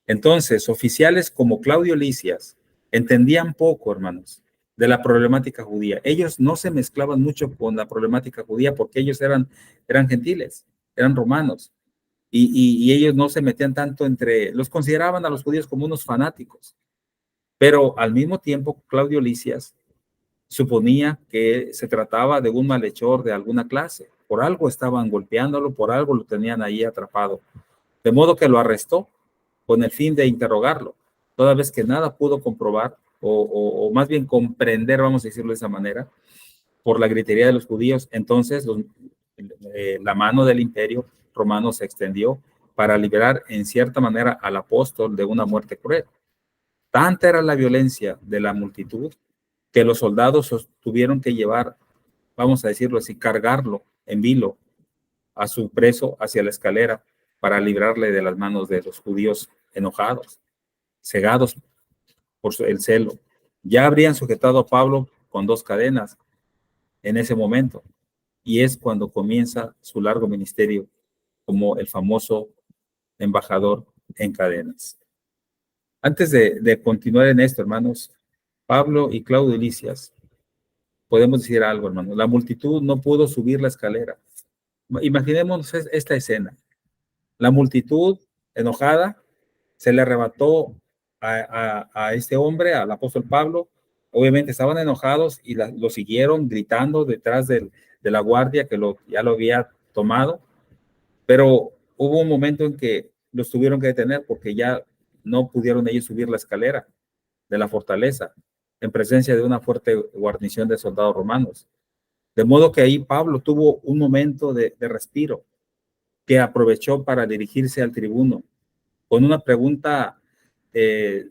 Entonces, oficiales como Claudio Lisias entendían poco, hermanos, de la problemática judía. Ellos no se mezclaban mucho con la problemática judía porque ellos eran gentiles, eran romanos, y ellos no se metían tanto los consideraban a los judíos como unos fanáticos. Pero al mismo tiempo, Claudio Lisias suponía que se trataba de un malhechor de alguna clase. Por algo estaban golpeándolo, por algo lo tenían ahí atrapado. De modo que lo arrestó con el fin de interrogarlo, toda vez que nada pudo comprobar, o más bien comprender, vamos a decirlo de esa manera, por la gritería de los judíos. Entonces la mano del imperio romano se extendió para liberar en cierta manera al apóstol de una muerte cruel. Tanta era la violencia de la multitud que los soldados tuvieron que llevar, vamos a decirlo así, cargarlo en vilo a su preso hacia la escalera para librarle de las manos de los judíos enojados, cegados por el celo. Ya habrían sujetado a Pablo con 2 cadenas en ese momento, y es cuando comienza su largo ministerio como el famoso embajador en cadenas. Antes de continuar en esto, hermanos, Pablo y Claudio Lisias, podemos decir algo, hermanos. La multitud no pudo subir la escalera. Imaginemos esta escena. La multitud enojada se le arrebató a este hombre, al apóstol Pablo. Obviamente estaban enojados y lo siguieron gritando detrás de la guardia que ya lo había tomado, pero hubo un momento en que los tuvieron que detener porque ya no pudieron ellos subir la escalera de la fortaleza en presencia de una fuerte guarnición de soldados romanos. De modo que ahí Pablo tuvo un momento de respiro que aprovechó para dirigirse al tribuno con una pregunta de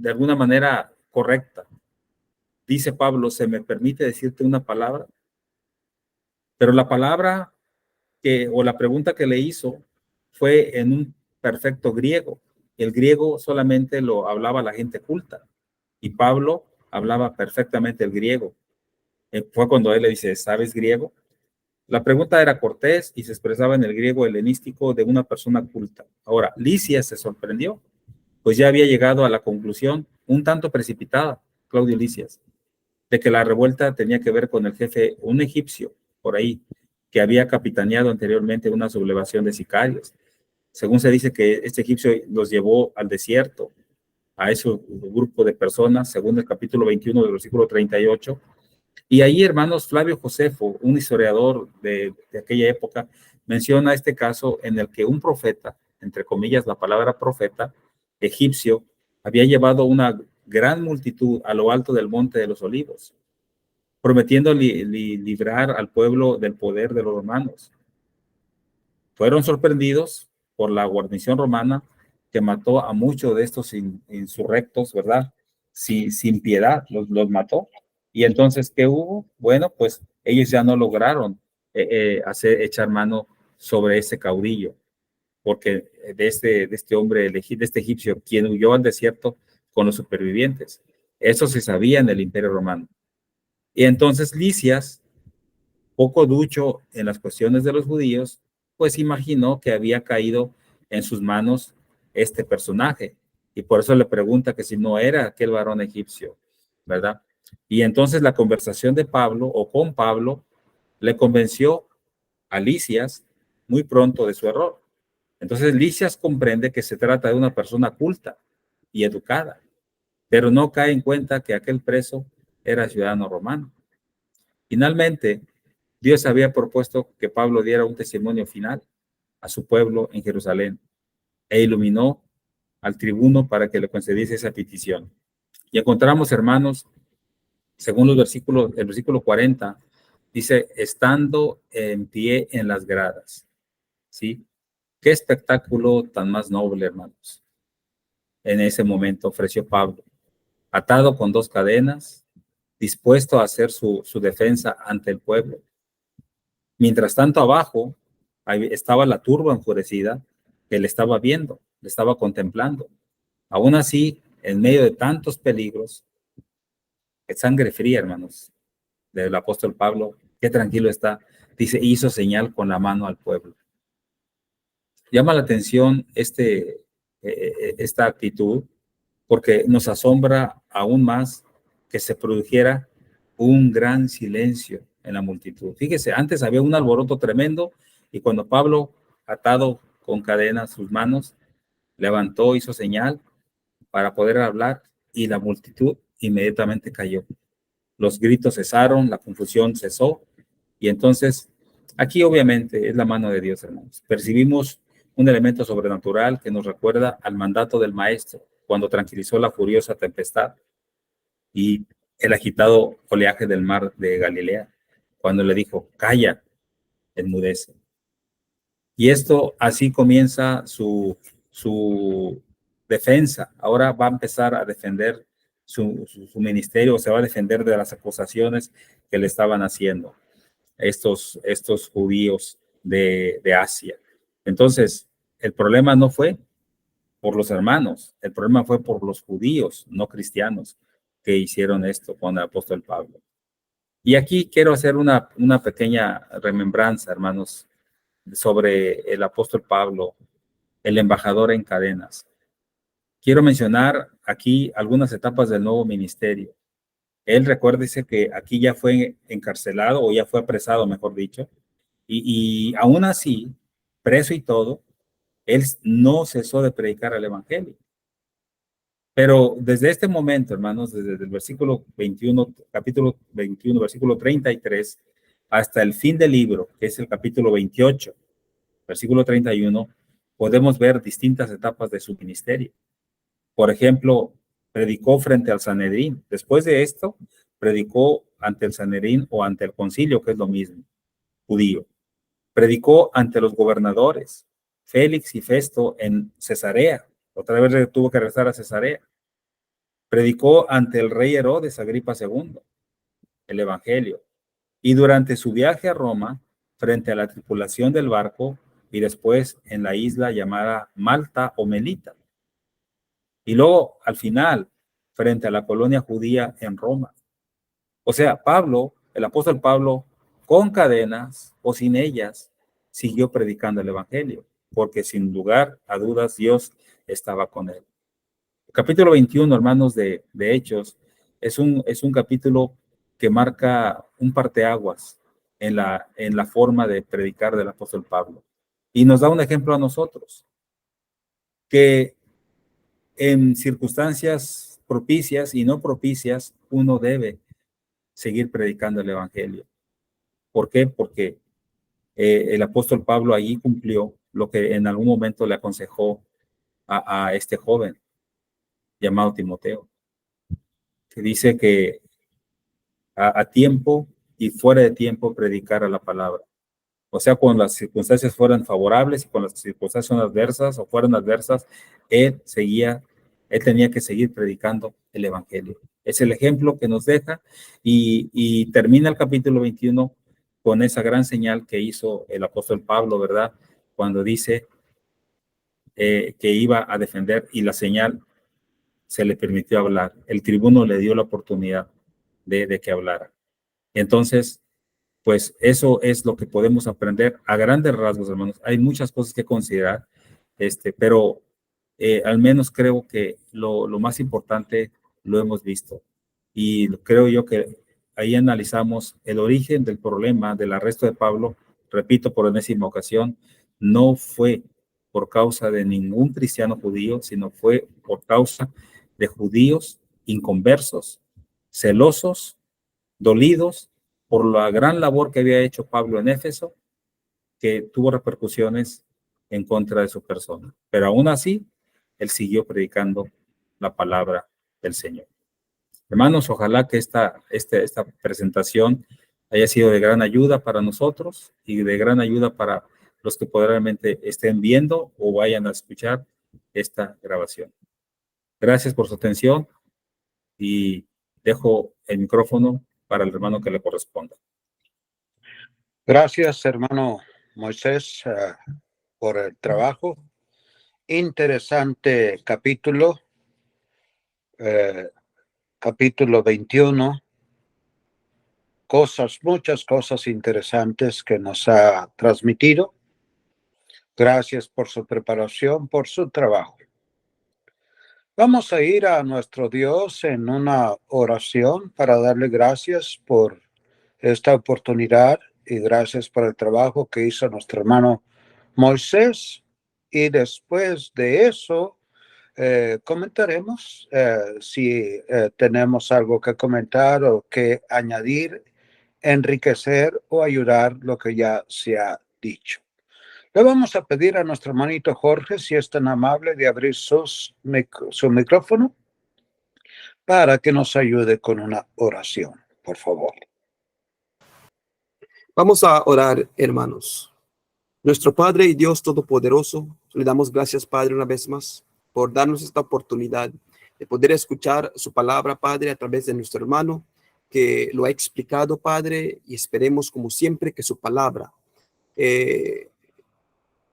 alguna manera correcta. Dice Pablo, ¿se me permite decirte una palabra? Pero la palabra o la pregunta que le hizo fue en un perfecto griego. El griego solamente lo hablaba la gente culta y Pablo hablaba perfectamente el griego. Fue cuando él le dice, ¿sabes griego? La pregunta era cortés y se expresaba en el griego helenístico de una persona culta. Ahora, Lisias se sorprendió, pues ya había llegado a la conclusión, un tanto precipitada, Claudio Lisias, de que la revuelta tenía que ver con el jefe, un egipcio, por ahí, que había capitaneado anteriormente una sublevación de sicarios. Según se dice que este egipcio los llevó al desierto, a ese grupo de personas, según el capítulo 21 del versículo 38. Y ahí, hermanos, Flavio Josefo, un historiador de aquella época, menciona este caso en el que un profeta, entre comillas la palabra profeta, egipcio, había llevado una gran multitud a lo alto del monte de los olivos, prometiendo librar al pueblo del poder de los romanos. Fueron sorprendidos por la guarnición romana que mató a muchos de estos insurrectos, ¿verdad? Sin piedad, los mató. Y entonces, ¿qué hubo? Bueno, pues ellos ya no lograron echar mano sobre ese caudillo, porque de este hombre, de este egipcio, quien huyó al desierto con los supervivientes. Eso se sabía en el Imperio Romano. Y entonces Lisias, poco ducho en las cuestiones de los judíos, pues imaginó que había caído en sus manos este personaje. Y por eso le pregunta que si no era aquel varón egipcio, ¿verdad? Y entonces la conversación de Pablo, o con Pablo, le convenció a Lisias muy pronto de su error. Entonces Lisias comprende que se trata de una persona culta y educada, pero no cae en cuenta que aquel preso era ciudadano romano. Finalmente, Dios había propuesto que Pablo diera un testimonio final a su pueblo en Jerusalén e iluminó al tribuno para que le concediese esa petición. Y encontramos, hermanos, según el versículo 40, dice, estando en pie en las gradas. ¿Sí? Qué espectáculo tan más noble, hermanos. En ese momento ofreció Pablo, atado con 2 cadenas, dispuesto a hacer su defensa ante el pueblo. Mientras tanto, abajo estaba la turba enfurecida que le estaba viendo, le estaba contemplando. Aún así, en medio de tantos peligros, es sangre fría, hermanos, del apóstol Pablo, qué tranquilo está. Dice, hizo señal con la mano al pueblo. Llama la atención esta actitud, porque nos asombra aún más que se produjera un gran silencio en la multitud. Fíjese, antes había un alboroto tremendo y cuando Pablo, atado con cadenas sus manos, levantó, hizo señal para poder hablar, y la multitud inmediatamente cayó. Los gritos cesaron, la confusión cesó, y entonces aquí obviamente es la mano de Dios, hermanos. Percibimos un elemento sobrenatural que nos recuerda al mandato del Maestro cuando tranquilizó la furiosa tempestad y el agitado oleaje del mar de Galilea, cuando le dijo, calla, enmudece. Y esto así comienza su defensa. Ahora va a empezar a defender su ministerio, se va a defender de las acusaciones que le estaban haciendo estos judíos de Asia. Entonces, el problema no fue por los hermanos, el problema fue por los judíos no cristianos que hicieron esto con el apóstol Pablo. Y aquí quiero hacer una pequeña remembranza, hermanos, sobre el apóstol Pablo, el embajador en cadenas. Quiero mencionar aquí algunas etapas del nuevo ministerio. Él, recuérdese que aquí ya fue encarcelado o ya fue apresado, mejor dicho, y aún así, preso y todo, él no cesó de predicar el evangelio. Pero desde este momento, hermanos, desde el versículo 21, capítulo 21, versículo 33, hasta el fin del libro, que es el capítulo 28, versículo 31, podemos ver distintas etapas de su ministerio. Por ejemplo, predicó frente al Sanedrín. Después de esto, predicó ante el Sanedrín o ante el concilio, que es lo mismo, judío. Predicó ante los gobernadores, Félix y Festo, en Cesarea. Otra vez tuvo que regresar a Cesarea. Predicó ante el rey Herodes Agripa II, el evangelio. Y durante su viaje a Roma, frente a la tripulación del barco, y después en la isla llamada Malta o Melita. Y luego, al final, frente a la colonia judía en Roma. O sea, Pablo, el apóstol Pablo, con cadenas o sin ellas, siguió predicando el evangelio, porque sin lugar a dudas Dios estaba con él. El capítulo 21, hermanos, de Hechos, es un capítulo que marca un parteaguas en la forma de predicar del apóstol Pablo. Y nos da un ejemplo a nosotros, que en circunstancias propicias y no propicias, uno debe seguir predicando el evangelio. ¿Por qué? Porque el apóstol Pablo allí cumplió lo que en algún momento le aconsejó a este joven llamado Timoteo, que dice que a tiempo y fuera de tiempo predicara la palabra. O sea, cuando las circunstancias fueran favorables y cuando las circunstancias son adversas o fueran adversas, él tenía que seguir predicando el evangelio. Es el ejemplo que nos deja y termina el capítulo 21 con esa gran señal que hizo el apóstol Pablo, ¿verdad? Cuando dice que iba a defender y la señal se le permitió hablar. El tribuno le dio la oportunidad de que hablara. Entonces, pues eso es lo que podemos aprender a grandes rasgos, hermanos. Hay muchas cosas que considerar, pero al menos creo que lo más importante lo hemos visto. Y creo yo que ahí analizamos el origen del problema del arresto de Pablo. Repito por enésima ocasión, no fue por causa de ningún cristiano judío, sino fue por causa de judíos inconversos, celosos, dolidos por la gran labor que había hecho Pablo en Éfeso, que tuvo repercusiones en contra de su persona. Pero aún así, él siguió predicando la palabra del Señor. Hermanos, ojalá que esta presentación haya sido de gran ayuda para nosotros y de gran ayuda para los que probablemente estén viendo o vayan a escuchar esta grabación. Gracias por su atención y dejo el micrófono para el hermano que le corresponda. Gracias, hermano Moisés, por el trabajo. Interesante capítulo, capítulo 21. Muchas cosas interesantes que nos ha transmitido. Gracias por su preparación, por su trabajo. Vamos a ir a nuestro Dios en una oración para darle gracias por esta oportunidad y gracias por el trabajo que hizo nuestro hermano Moisés. Y después de eso, comentaremos si tenemos algo que comentar o que añadir, enriquecer o ayudar lo que ya se ha dicho. Le vamos a pedir a nuestro hermanito Jorge si es tan amable de abrir su micrófono para que nos ayude con una oración, por favor. Vamos a orar, hermanos. Nuestro Padre y Dios Todopoderoso, le damos gracias, Padre, una vez más, por darnos esta oportunidad de poder escuchar su palabra, Padre, a través de nuestro hermano, que lo ha explicado, Padre, y esperemos, como siempre, que su palabra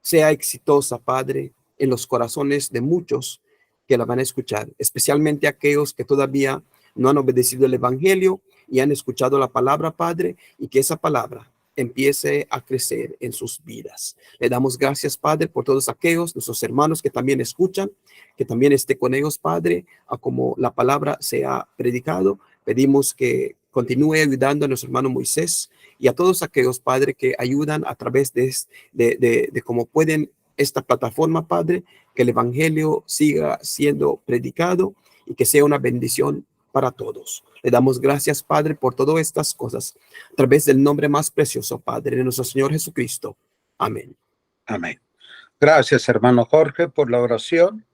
sea exitosa, Padre, en los corazones de muchos que la van a escuchar, especialmente aquellos que todavía no han obedecido el Evangelio y han escuchado la palabra, Padre, y que esa palabra empiece a crecer en sus vidas. Le damos gracias, Padre, por todos aquellos, nuestros hermanos que también escuchan, que también esté con ellos, Padre, a como la palabra sea predicado. Pedimos que continúe ayudando a nuestro hermano Moisés y a todos aquellos, Padre, que ayudan a través de cómo pueden esta plataforma, Padre, que el Evangelio siga siendo predicado y que sea una bendición para todos. Le damos gracias, Padre, por todas estas cosas, a través del nombre más precioso, Padre, de nuestro Señor Jesucristo. Amén. Amén. Gracias, hermano Jorge, por la oración.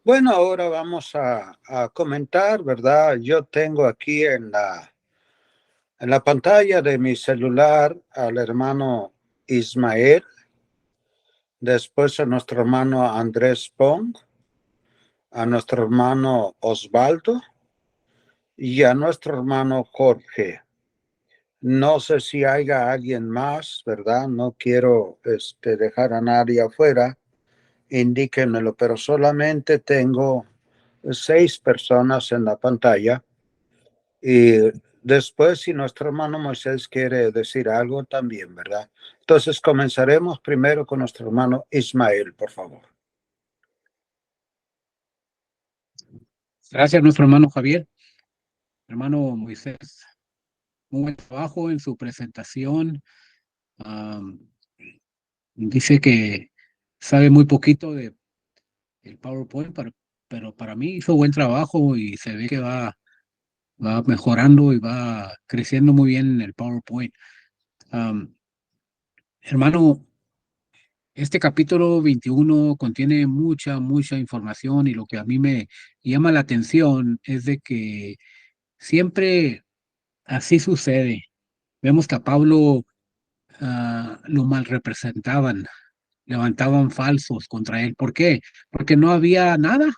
Bueno, ahora vamos a comentar, ¿verdad? Yo tengo aquí en la pantalla de mi celular al hermano Ismael, después a nuestro hermano Andrés Pong, a nuestro hermano Osvaldo y a nuestro hermano Jorge. No sé si haya alguien más, ¿verdad? No quiero dejar a nadie afuera. Indíquenmelo, pero solamente tengo 6 personas en la pantalla. Y después, si nuestro hermano Moisés quiere decir algo también, ¿verdad? Entonces comenzaremos primero con nuestro hermano Ismael, por favor. Gracias a nuestro hermano Javier, hermano Moisés. Muy buen trabajo en su presentación. Dice que sabe muy poquito de el PowerPoint, pero para mí hizo buen trabajo y se ve que va mejorando y va creciendo muy bien en el PowerPoint. Hermano, este capítulo 21 contiene mucha información y lo que a mí me llama la atención es de que siempre así sucede. Vemos que a Pablo lo mal representaban, levantaban falsos contra él. ¿Por qué? Porque no había nada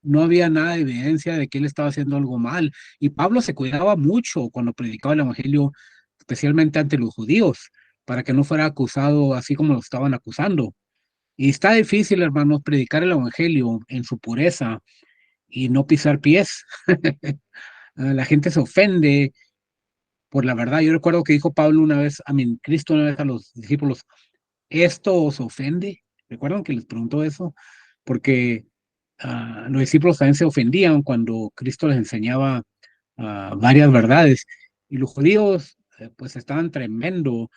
de evidencia de que él estaba haciendo algo mal. Y Pablo se cuidaba mucho cuando predicaba el evangelio, especialmente ante los judíos, para que no fuera acusado así como lo estaban acusando. Y está difícil, hermanos, predicar el evangelio en su pureza y no pisar pies. La gente se ofende por la verdad. Yo recuerdo que dijo Pablo una vez, Cristo una vez a los discípulos, ¿esto os ofende? ¿Recuerdan que les preguntó eso? Porque los discípulos también se ofendían cuando Cristo les enseñaba varias verdades. Y los judíos, pues estaban tremendo.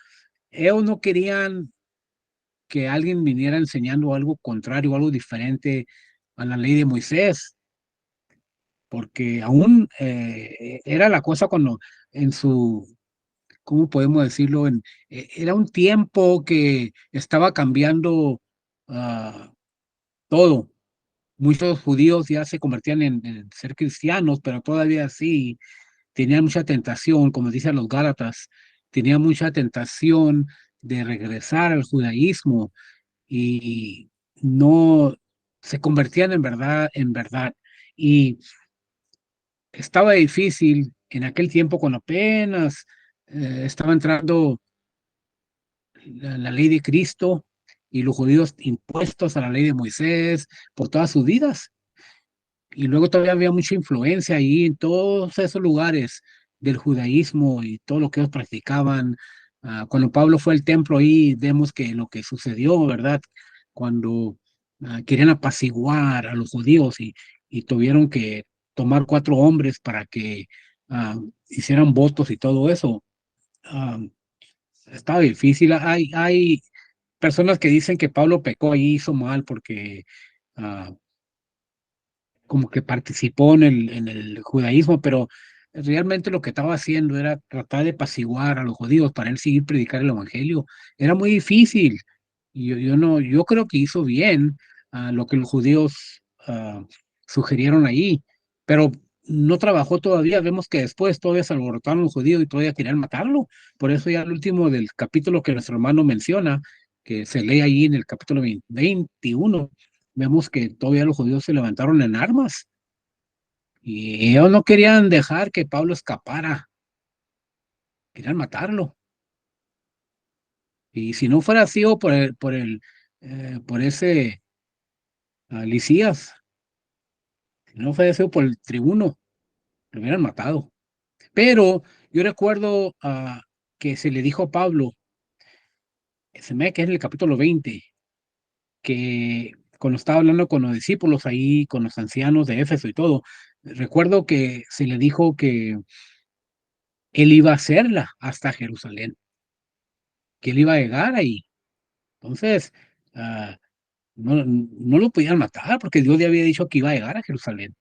Ellos no querían que alguien viniera enseñando algo contrario, algo diferente a la ley de Moisés, porque aún era la cosa cuando en su, ¿cómo podemos decirlo? Era un tiempo que estaba cambiando todo. Muchos judíos ya se convertían en ser cristianos, pero todavía sí tenían mucha tentación, como dicen los Gálatas, tenían mucha tentación de regresar al judaísmo y no se convertían en verdad. Y estaba difícil en aquel tiempo cuando apenas estaba entrando la ley de Cristo y los judíos impuestos a la ley de Moisés por todas sus vidas. Y luego todavía había mucha influencia ahí en todos esos lugares del judaísmo y todo lo que ellos practicaban. Cuando Pablo fue al templo ahí, vemos que lo que sucedió, ¿verdad? Cuando querían apaciguar a los judíos y tuvieron que tomar 4 hombres para que hicieran votos y todo eso. Ah, Estaba difícil. Hay personas que dicen que Pablo pecó y hizo mal porque como que participó en el judaísmo, pero realmente lo que estaba haciendo era tratar de apaciguar a los judíos para él seguir predicar el evangelio. Era muy difícil. Y yo creo que hizo bien lo que los judíos sugirieron ahí, pero no trabajó todavía. Vemos que después todavía se alborotaron los judíos y todavía querían matarlo. Por eso ya el último del capítulo que nuestro hermano menciona, que se lee ahí en el capítulo 21, vemos que todavía los judíos se levantaron en armas y ellos no querían dejar que Pablo escapara, querían matarlo. Y si no fuera sido por ese Lisías, si no fuera sido por el tribuno, lo hubieran matado. Pero yo recuerdo que se le dijo a Pablo, se me ve que es en el capítulo 20, que cuando estaba hablando con los discípulos ahí, con los ancianos de Éfeso y todo, recuerdo que se le dijo que él iba a hacerla hasta Jerusalén, que él iba a llegar ahí. Entonces, no lo podían matar porque Dios le había dicho que iba a llegar a Jerusalén.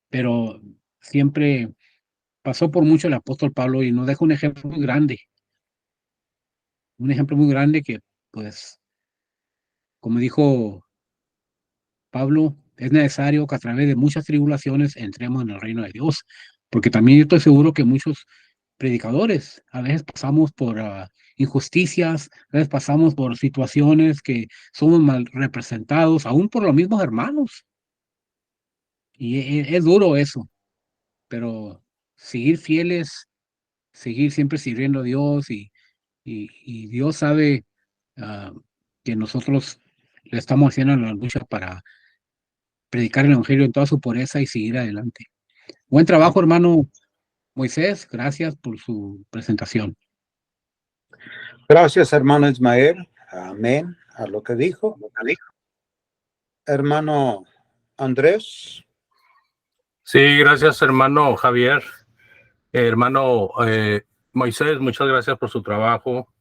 Pero siempre pasó por mucho el apóstol Pablo y nos deja un ejemplo muy grande que, pues, como dijo Pablo, es necesario que a través de muchas tribulaciones entremos en el reino de Dios, porque también yo estoy seguro que muchos predicadores a veces pasamos por injusticias, a veces pasamos por situaciones que somos mal representados, aún por los mismos hermanos, y es duro eso, pero seguir fieles, seguir siempre sirviendo a Dios y Dios sabe ah, que nosotros le estamos haciendo la lucha para predicar el evangelio en toda su pureza y seguir adelante. Buen trabajo, hermano Moisés. Gracias por su presentación. Gracias, hermano Ismael. Amén a lo que dijo. Hermano Andrés. Sí, gracias, hermano Javier. Hermano Moisés, muchas gracias por su trabajo.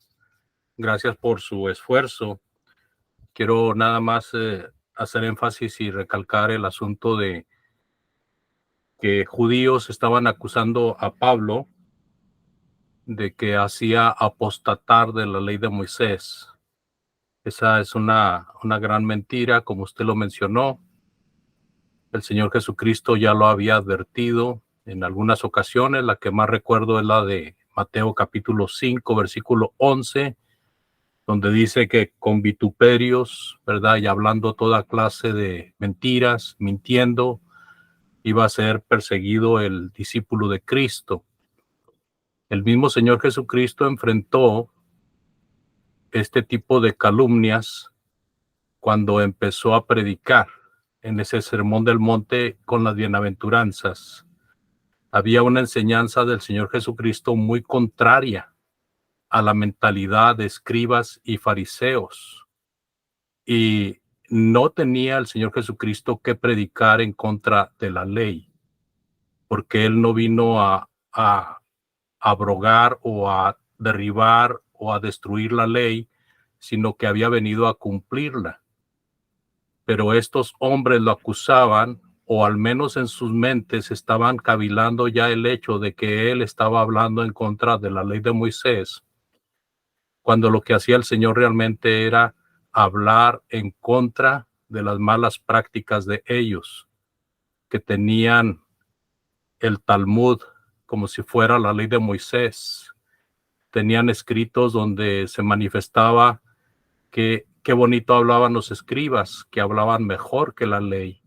Gracias por su esfuerzo. Quiero nada más hacer énfasis y recalcar el asunto de que judíos estaban acusando a Pablo de que hacía apostatar de la ley de Moisés. Esa es una gran mentira, como usted lo mencionó. El Señor Jesucristo ya lo había advertido en algunas ocasiones. La que más recuerdo es la de Mateo capítulo 5, versículo 11, donde dice que con vituperios, ¿verdad? Y hablando toda clase de mentiras, mintiendo, iba a ser perseguido el discípulo de Cristo. El mismo Señor Jesucristo enfrentó este tipo de calumnias cuando empezó a predicar en ese sermón del monte con las bienaventuranzas. Había una enseñanza del Señor Jesucristo muy contraria a la mentalidad de escribas y fariseos. Y no tenía el Señor Jesucristo que predicar en contra de la ley, porque Él no vino a abrogar o a derribar o a destruir la ley, sino que había venido a cumplirla. Pero estos hombres lo acusaban, o al menos en sus mentes estaban cavilando ya el hecho de que él estaba hablando en contra de la ley de Moisés, cuando lo que hacía el Señor realmente era hablar en contra de las malas prácticas de ellos, que tenían el Talmud como si fuera la ley de Moisés. Tenían escritos donde se manifestaba que qué bonito hablaban los escribas, que hablaban mejor que la ley.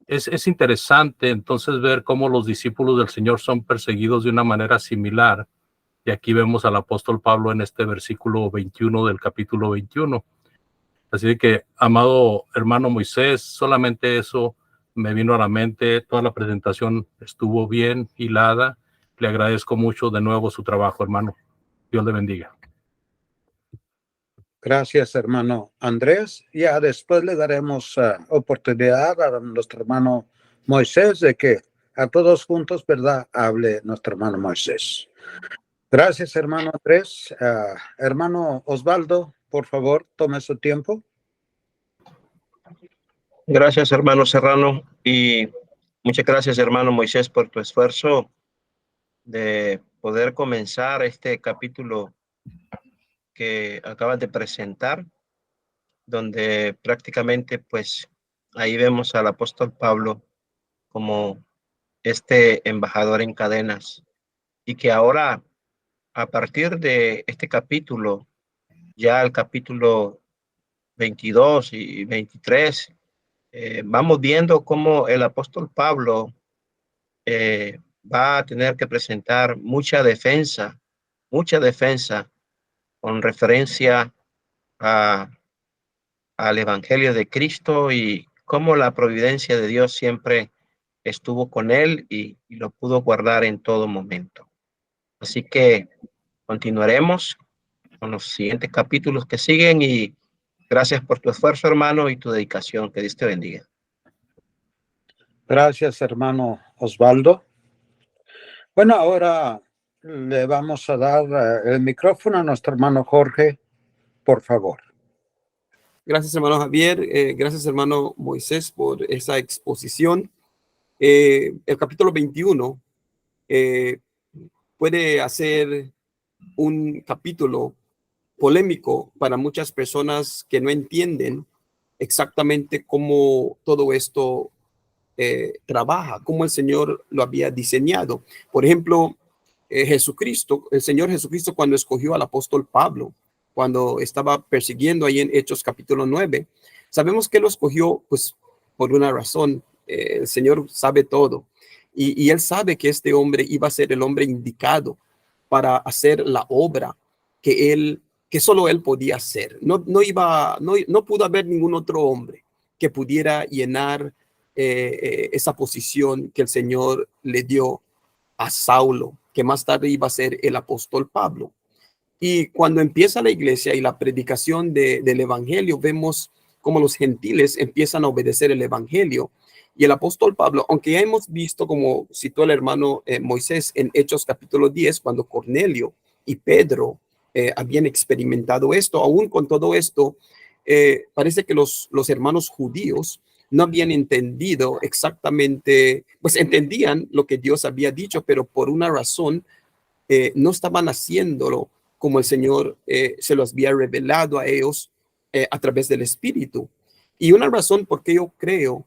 Es interesante entonces ver cómo los discípulos del Señor son perseguidos de una manera similar. Y aquí vemos al apóstol Pablo en este versículo 21 del capítulo 21. Así que, amado hermano Moisés, solamente eso me vino a la mente. Toda la presentación estuvo bien hilada. Le agradezco mucho de nuevo su trabajo, hermano. Dios le bendiga. Gracias, hermano Andrés. Ya después le daremos oportunidad a nuestro hermano Moisés de que a todos juntos, ¿verdad?, hable nuestro hermano Moisés. Gracias, hermano Andrés. Hermano Osvaldo, por favor, tome su tiempo. Gracias, hermano Serrano, y muchas gracias, hermano Moisés, por tu esfuerzo de poder comenzar este capítulo que acabas de presentar, donde prácticamente, pues, ahí vemos al apóstol Pablo como este embajador en cadenas, y que ahora, a partir de este capítulo, ya el capítulo 22 y 23, vamos viendo cómo el apóstol Pablo eh, va a tener que presentar mucha defensa con referencia a, al Evangelio de Cristo y cómo la providencia de Dios siempre estuvo con él y lo pudo guardar en todo momento. Así que continuaremos con los siguientes capítulos que siguen y gracias por tu esfuerzo, hermano, y tu dedicación. Que Dios te bendiga. Gracias, hermano Osvaldo. Bueno, ahora le vamos a dar el micrófono a nuestro hermano Jorge, por favor. Gracias, hermano Javier. Gracias, hermano Moisés, por esa exposición. El capítulo 21 puede hacer un capítulo polémico para muchas personas que no entienden exactamente cómo todo esto trabaja, cómo el Señor lo había diseñado. Por ejemplo, Jesucristo, el Señor Jesucristo, cuando escogió al apóstol Pablo, cuando estaba persiguiendo ahí en Hechos capítulo 9, sabemos que lo escogió pues por una razón. El Señor sabe todo y él sabe que este hombre iba a ser el hombre indicado para hacer la obra que solo él podía hacer. No pudo haber ningún otro hombre que pudiera llenar esa posición que el Señor le dio a Saulo, que más tarde iba a ser el apóstol Pablo. Y cuando empieza la iglesia y la predicación del evangelio, vemos cómo los gentiles empiezan a obedecer el evangelio. Y el apóstol Pablo, aunque ya hemos visto, como citó el hermano Moisés en Hechos capítulo 10, cuando Cornelio y Pedro habían experimentado esto, aún con todo esto, parece que los hermanos judíos no habían entendido exactamente, pues entendían lo que Dios había dicho, pero por una razón no estaban haciéndolo como el Señor se los había revelado a ellos a través del Espíritu. Y una razón por qué yo creo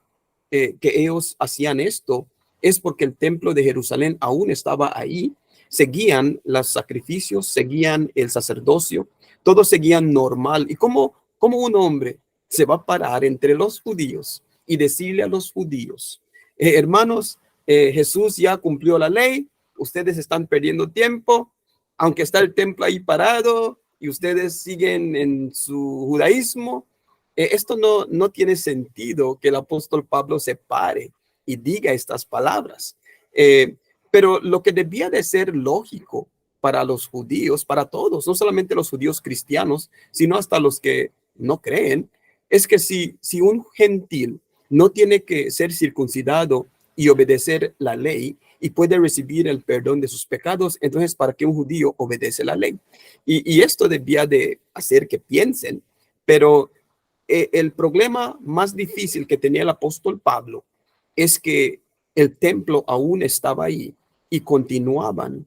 que ellos hacían esto es porque el templo de Jerusalén aún estaba ahí, seguían los sacrificios, seguían el sacerdocio, todos seguían normal. ¿Y cómo un hombre se va a parar entre los judíos y decirle a los judíos, hermanos, Jesús ya cumplió la ley, ustedes están perdiendo tiempo, aunque está el templo ahí parado y ustedes siguen en su judaísmo? Esto no tiene sentido que el apóstol Pablo se pare y diga estas palabras. Pero lo que debía de ser lógico para los judíos, para todos, no solamente los judíos cristianos, sino hasta los que no creen, es que si un gentil no tiene que ser circuncidado y obedecer la ley y puede recibir el perdón de sus pecados, entonces ¿para qué un judío obedece la ley? Y esto debía de hacer que piensen, pero el problema más difícil que tenía el apóstol Pablo es que el templo aún estaba ahí y continuaban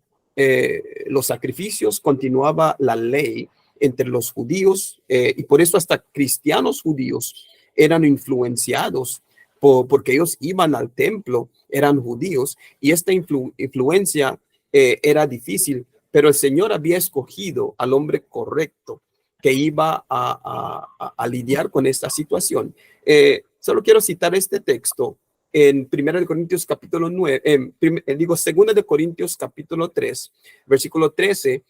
los sacrificios, continuaba la ley entre los judíos y por eso hasta cristianos judíos eran influenciados porque ellos iban al templo, eran judíos y esta influencia era difícil, pero el Señor había escogido al hombre correcto que iba a lidiar con esta situación. Solo quiero citar este texto en 1 Corintios capítulo 9, 2 de Corintios capítulo 3, versículo 13,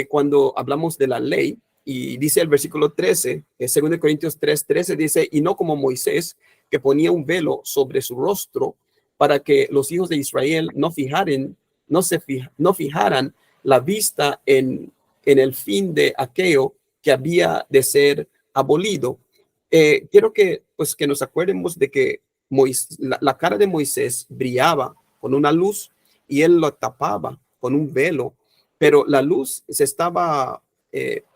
cuando hablamos de la ley, y dice el versículo 13, 2 de Corintios 3, 13, dice, y no como Moisés, que ponía un velo sobre su rostro para que los hijos de Israel no fijaran la vista en el fin de aquello que había de ser abolido. Quiero que nos acuerdemos de que la cara de Moisés brillaba con una luz y él lo tapaba con un velo, pero la luz se estaba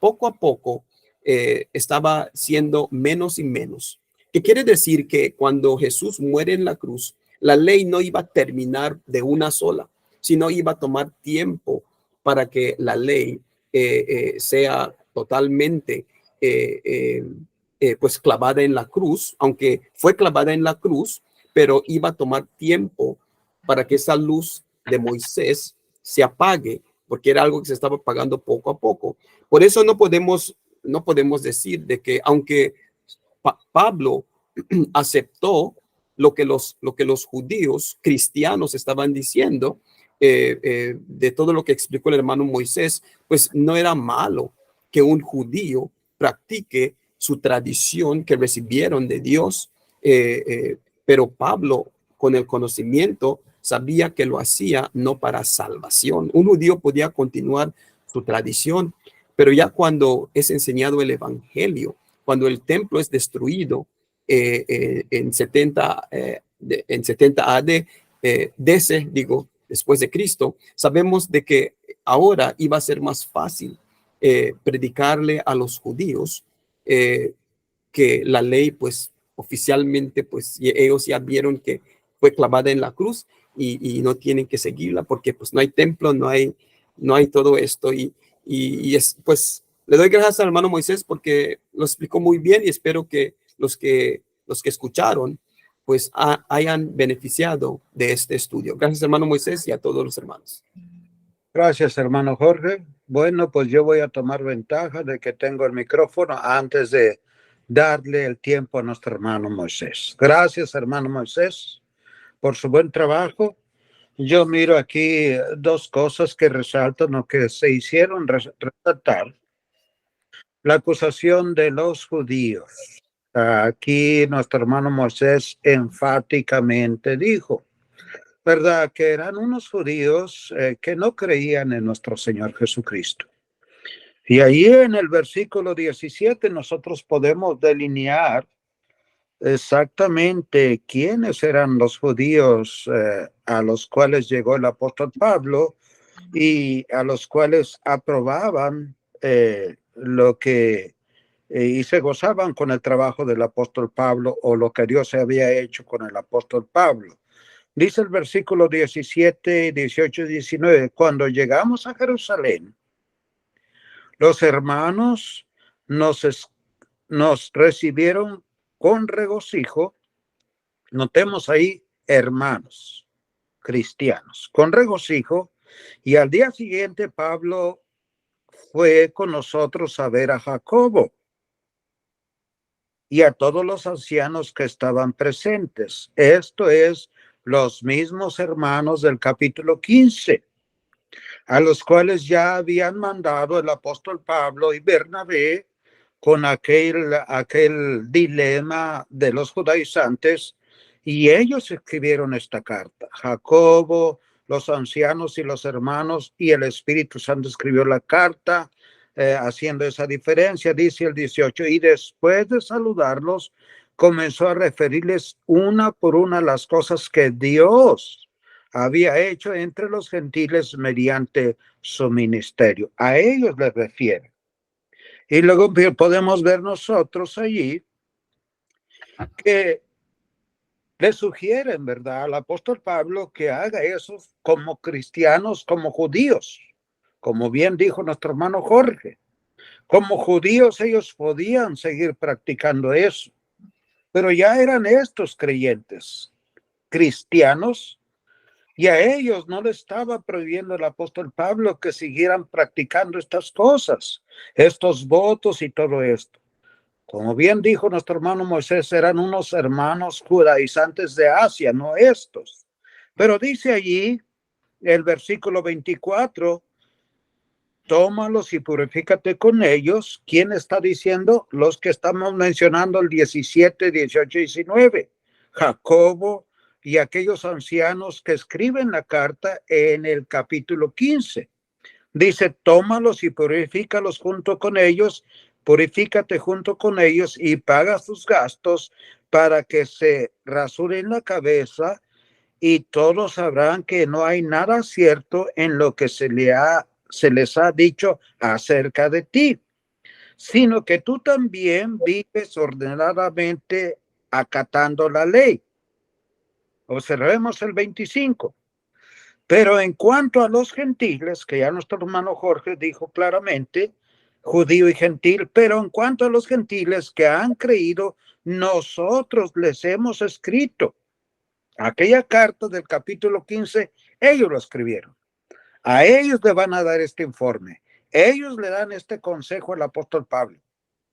poco a poco estaba siendo menos y menos. que quiere decir que cuando Jesús muere en la cruz, la ley no iba a terminar de una sola, sino iba a tomar tiempo para que la ley sea totalmente pues clavada en la cruz, aunque fue clavada en la cruz, pero iba a tomar tiempo para que esa luz de Moisés se apague, porque era algo que se estaba apagando poco a poco. Por eso no podemos decir de que aunque Pablo aceptó lo que los judíos cristianos estaban diciendo, de todo lo que explicó el hermano Moisés, pues no era malo que un judío practique su tradición que recibieron de Dios, pero Pablo, con el conocimiento, sabía que lo hacía no para salvación. Un judío podía continuar su tradición, pero ya cuando es enseñado el evangelio, cuando el templo es destruido en 70 AD, DC, digo, después de Cristo, sabemos de que ahora iba a ser más fácil predicarle a los judíos que la ley, pues oficialmente, pues ellos ya vieron que fue clavada en la cruz y no tienen que seguirla porque pues no hay templo, no hay todo esto y es, pues le doy gracias al hermano Moisés porque lo explicó muy bien y espero que los que escucharon pues hayan beneficiado de este estudio. Gracias, hermano Moisés, y a todos los hermanos. Gracias, hermano Jorge. Bueno, pues yo voy a tomar ventaja de que tengo el micrófono antes de darle el tiempo a nuestro hermano Moisés. Gracias, hermano Moisés, por su buen trabajo. Yo miro aquí dos cosas que resaltan o que se hicieron resaltar. La acusación de los judíos. Aquí nuestro hermano Moisés enfáticamente dijo, ¿verdad? Que eran unos judíos que no creían en nuestro Señor Jesucristo. Y ahí en el versículo 17 nosotros podemos delinear exactamente quiénes eran los judíos a los cuales llegó el apóstol Pablo y a los cuales aprobaban lo que y se gozaban con el trabajo del apóstol Pablo o lo que Dios había hecho con el apóstol Pablo. Dice el versículo 17, 18 y 19, cuando llegamos a Jerusalén, los hermanos nos recibieron con regocijo. Notemos ahí, hermanos cristianos, con regocijo. Y al día siguiente Pablo fue con nosotros a ver a Jacobo y a todos los ancianos que estaban presentes. Esto es, los mismos hermanos del capítulo 15, a los cuales ya habían mandado el apóstol Pablo y Bernabé con aquel dilema de los judaizantes, y ellos escribieron esta carta. Jacobo, los ancianos y los hermanos y el Espíritu Santo escribió la carta, haciendo esa diferencia. Dice el 18, y después de saludarlos, comenzó a referirles una por una las cosas que Dios había hecho entre los gentiles mediante su ministerio. A ellos les refiere. Y luego podemos ver nosotros allí que le sugieren, ¿verdad?, al apóstol Pablo que haga eso como cristianos, como judíos. Como bien dijo nuestro hermano Jorge, como judíos ellos podían seguir practicando eso, pero ya eran estos creyentes, cristianos, y a ellos no le estaba prohibiendo el apóstol Pablo que siguieran practicando estas cosas, estos votos y todo esto. Como bien dijo nuestro hermano Moisés, eran unos hermanos judaizantes de Asia, no estos. Pero dice allí el versículo 24, tómalos y purifícate con ellos. ¿Quién está diciendo? Los que estamos mencionando el 17, 18 y 19. Jacobo y aquellos ancianos que escriben la carta en el capítulo 15. Dice, tómalos y purifícalos junto con ellos, purifícate junto con ellos y paga sus gastos para que se rasuren la cabeza y todos sabrán que no hay nada cierto en lo que se les ha dicho acerca de ti, sino que tú también vives ordenadamente acatando la ley. Observemos el 25. Pero en cuanto a los gentiles, que ya nuestro hermano Jorge dijo claramente, judío y gentil, pero en cuanto a los gentiles que han creído, nosotros les hemos escrito. Aquella carta del capítulo 15, ellos lo escribieron. A ellos le van a dar este informe. Ellos le dan este consejo al apóstol Pablo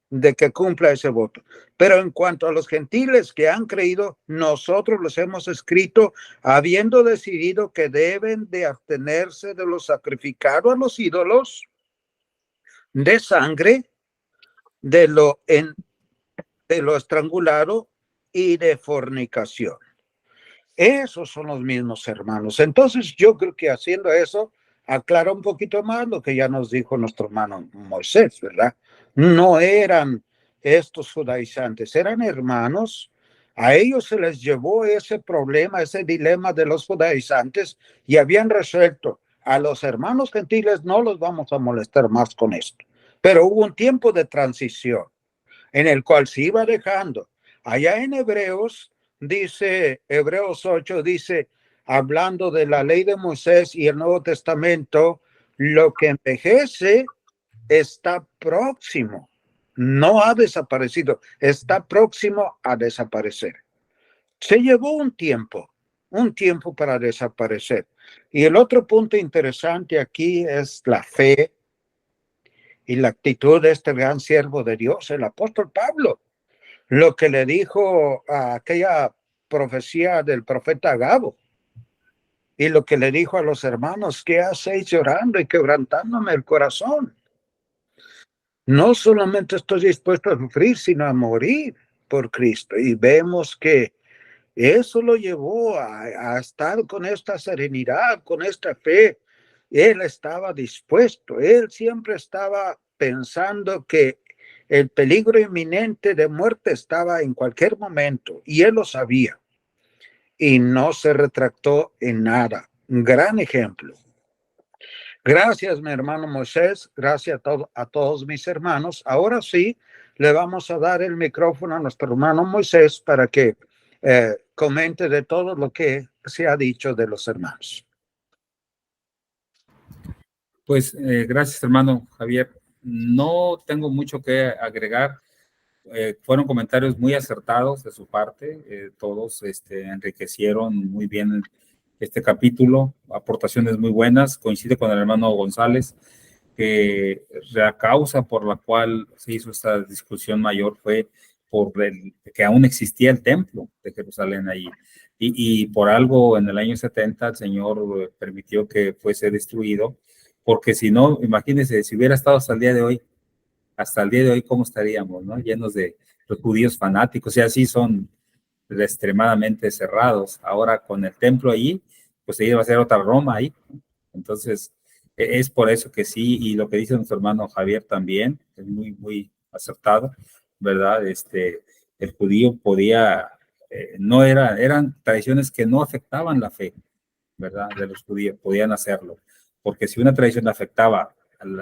de que cumpla ese voto. Pero en cuanto a los gentiles que han creído, nosotros les hemos escrito, habiendo decidido que deben de abstenerse de lo sacrificado a los ídolos, de sangre, de lo estrangulado y de fornicación. Esos son los mismos hermanos. Entonces yo creo que haciendo eso aclara un poquito más lo que ya nos dijo nuestro hermano Moisés, ¿verdad? No eran estos judaizantes, eran hermanos. A ellos se les llevó ese problema, ese dilema de los judaizantes y habían resuelto. A los hermanos gentiles no los vamos a molestar más con esto. Pero hubo un tiempo de transición en el cual se iba dejando. Allá en Hebreos, dice, Hebreos 8, dice, hablando de la ley de Moisés y el Nuevo Testamento, lo que envejece está próximo, no ha desaparecido, está próximo a desaparecer. Se llevó un tiempo para desaparecer. Y el otro punto interesante aquí es la fe y la actitud de este gran siervo de Dios, el apóstol Pablo. Lo que le dijo a aquella profecía del profeta Agabo y lo que le dijo a los hermanos: ¿qué hacéis llorando y quebrantándome el corazón? No solamente estoy dispuesto a sufrir, sino a morir por Cristo. Y vemos que eso lo llevó a estar con esta serenidad, con esta fe. Él estaba dispuesto, él siempre estaba pensando que el peligro inminente de muerte estaba en cualquier momento y él lo sabía y no se retractó en nada. Un gran ejemplo. Gracias, mi hermano Moisés. Gracias a todos mis hermanos. Ahora sí, le vamos a dar el micrófono a nuestro hermano Moisés para que comente de todo lo que se ha dicho de los hermanos. Pues gracias, hermano Javier. No tengo mucho que agregar. Fueron comentarios muy acertados de su parte. Todos enriquecieron muy bien este capítulo. Aportaciones muy buenas. Coincide con el hermano González, que la causa por la cual se hizo esta discusión mayor fue por que aún existía el templo de Jerusalén allí. Y por algo en el año 70 el Señor permitió que fuese destruido, porque si no, imagínense, si hubiera estado hasta el día de hoy, ¿cómo estaríamos, no? Llenos de los judíos fanáticos, y así son extremadamente cerrados. Ahora con el templo allí, pues se iba a hacer otra Roma ahí. Entonces, es por eso que sí, y lo que dice nuestro hermano Javier también, es muy, muy acertado, ¿verdad? El judío podía, eran tradiciones que no afectaban la fe, ¿verdad? De los judíos, podían hacerlo. Porque si una tradición afectaba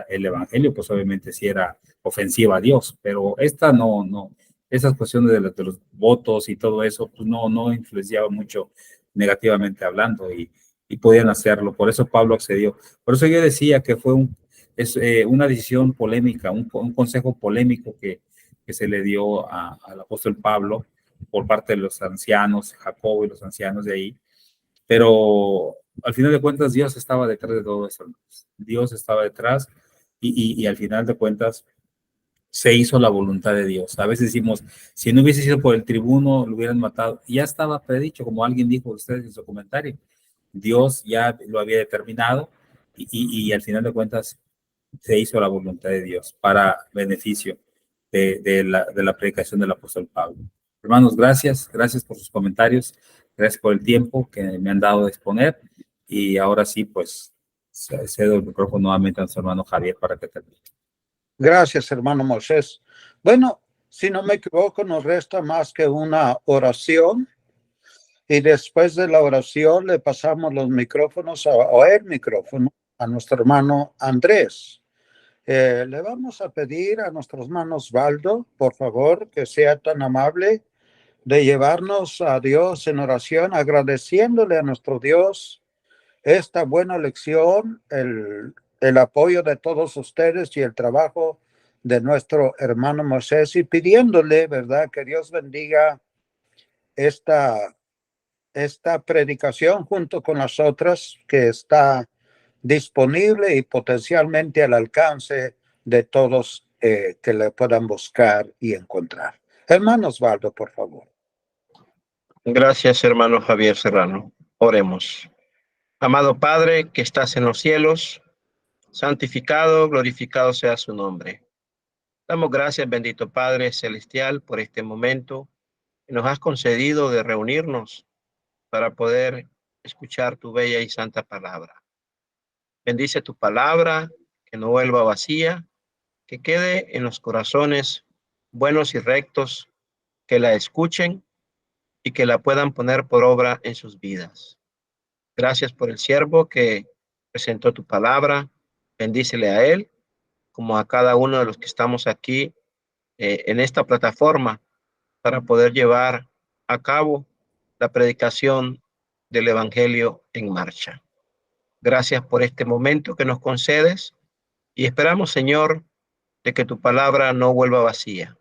el evangelio, pues obviamente sí era ofensiva a Dios, pero esta no, esas cuestiones de los votos y todo eso, pues no influenciaba mucho negativamente hablando y podían hacerlo. Por eso Pablo accedió. Por eso yo decía que fue una decisión polémica, un consejo polémico que se le dio al apóstol Pablo por parte de los ancianos, Jacobo y los ancianos de ahí. Pero al final de cuentas Dios estaba detrás de todo eso. Dios estaba detrás y al final de cuentas se hizo la voluntad de Dios. A veces decimos, si no hubiese sido por el tribuno, lo hubieran matado. Ya estaba predicho, como alguien dijo ustedes en su comentario. Dios ya lo había determinado y al final de cuentas se hizo la voluntad de Dios para beneficio de la predicación del apóstol Pablo. Hermanos, gracias por sus comentarios, gracias por el tiempo que me han dado de exponer y ahora sí, pues cedo el micrófono nuevamente a nuestro hermano Javier para que termine. Gracias, hermano Moisés. Bueno, si no me equivoco, nos resta más que una oración y después de la oración le pasamos los micrófonos o el micrófono a nuestro hermano Andrés. Le vamos a pedir a nuestro hermano Osvaldo, por favor, que sea tan amable de llevarnos a Dios en oración, agradeciéndole a nuestro Dios esta buena lección, el apoyo de todos ustedes y el trabajo de nuestro hermano Moisés, y pidiéndole, ¿verdad?, que Dios bendiga esta predicación junto con las otras que está disponible y potencialmente al alcance de todos que le puedan buscar y encontrar. Hermano Osvaldo, por favor. Gracias, hermano Javier Serrano. Oremos. Amado Padre que estás en los cielos, santificado, glorificado sea su nombre. Damos gracias, bendito Padre Celestial, por este momento que nos has concedido de reunirnos para poder escuchar tu bella y santa palabra. Bendice tu palabra, que no vuelva vacía, que quede en los corazones buenos y rectos, que la escuchen y que la puedan poner por obra en sus vidas. Gracias por el siervo que presentó tu palabra. Bendícele a él, como a cada uno de los que estamos aquí en esta plataforma para poder llevar a cabo la predicación del Evangelio en marcha. Gracias por este momento que nos concedes y esperamos, Señor, de que tu palabra no vuelva vacía,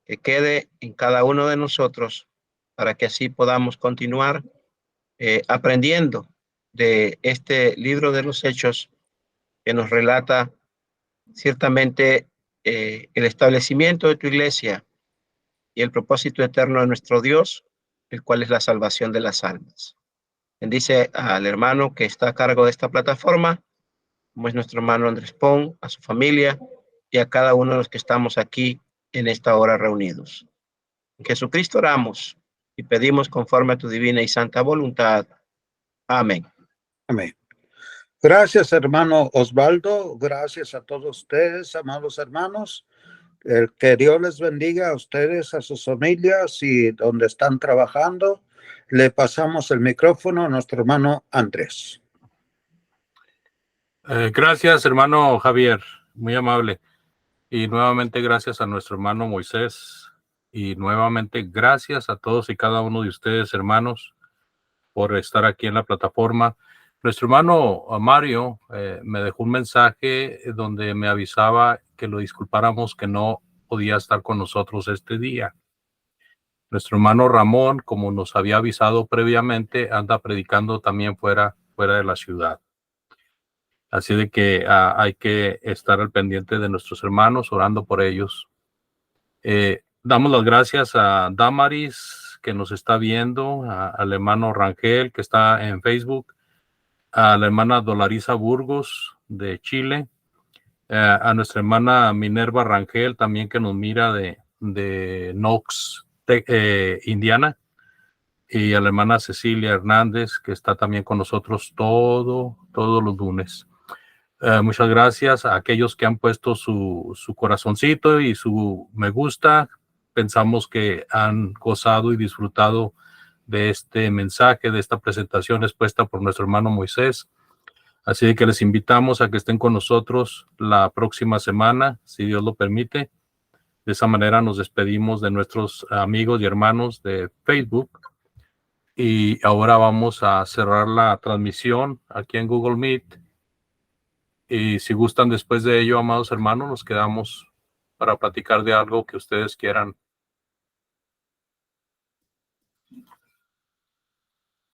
que quede en cada uno de nosotros para que así podamos continuar aprendiendo de este libro de los Hechos que nos relata ciertamente el establecimiento de tu iglesia y el propósito eterno de nuestro Dios, el cual es la salvación de las almas. Bendice al hermano que está a cargo de esta plataforma, como es nuestro hermano Andrés Pon, a su familia y a cada uno de los que estamos aquí en esta hora reunidos. En Jesucristo oramos y pedimos conforme a tu divina y santa voluntad. Amén. Amén. Gracias, hermano Osvaldo. Gracias a todos ustedes, amados hermanos. Que Dios les bendiga a ustedes, a sus familias y donde están trabajando. Le pasamos el micrófono a nuestro hermano Andrés. Gracias, hermano Javier, muy amable. Y nuevamente gracias a nuestro hermano Moisés. Y nuevamente gracias a todos y cada uno de ustedes, hermanos, por estar aquí en la plataforma. Nuestro hermano Mario me dejó un mensaje donde me avisaba que lo disculpáramos, que no podía estar con nosotros este día. Nuestro hermano Ramón, como nos había avisado previamente, anda predicando también fuera de la ciudad. Así de que hay que estar al pendiente de nuestros hermanos, orando por ellos. Damos las gracias a Damaris, que nos está viendo, al hermano Rangel, que está en Facebook, a la hermana Dolariza Burgos, de Chile, a nuestra hermana Minerva Rangel, también que nos mira de Knox, Indiana, y a la hermana Cecilia Hernández, que está también con nosotros todos los lunes. Muchas gracias a aquellos que han puesto su corazoncito y su me gusta. Pensamos que han gozado y disfrutado de este mensaje, de esta presentación expuesta por nuestro hermano Moisés. Así que les invitamos a que estén con nosotros la próxima semana, si Dios lo permite. De esa manera nos despedimos de nuestros amigos y hermanos de Facebook. Y ahora vamos a cerrar la transmisión aquí en Google Meet. Y si gustan, después de ello, amados hermanos, nos quedamos para platicar de algo que ustedes quieran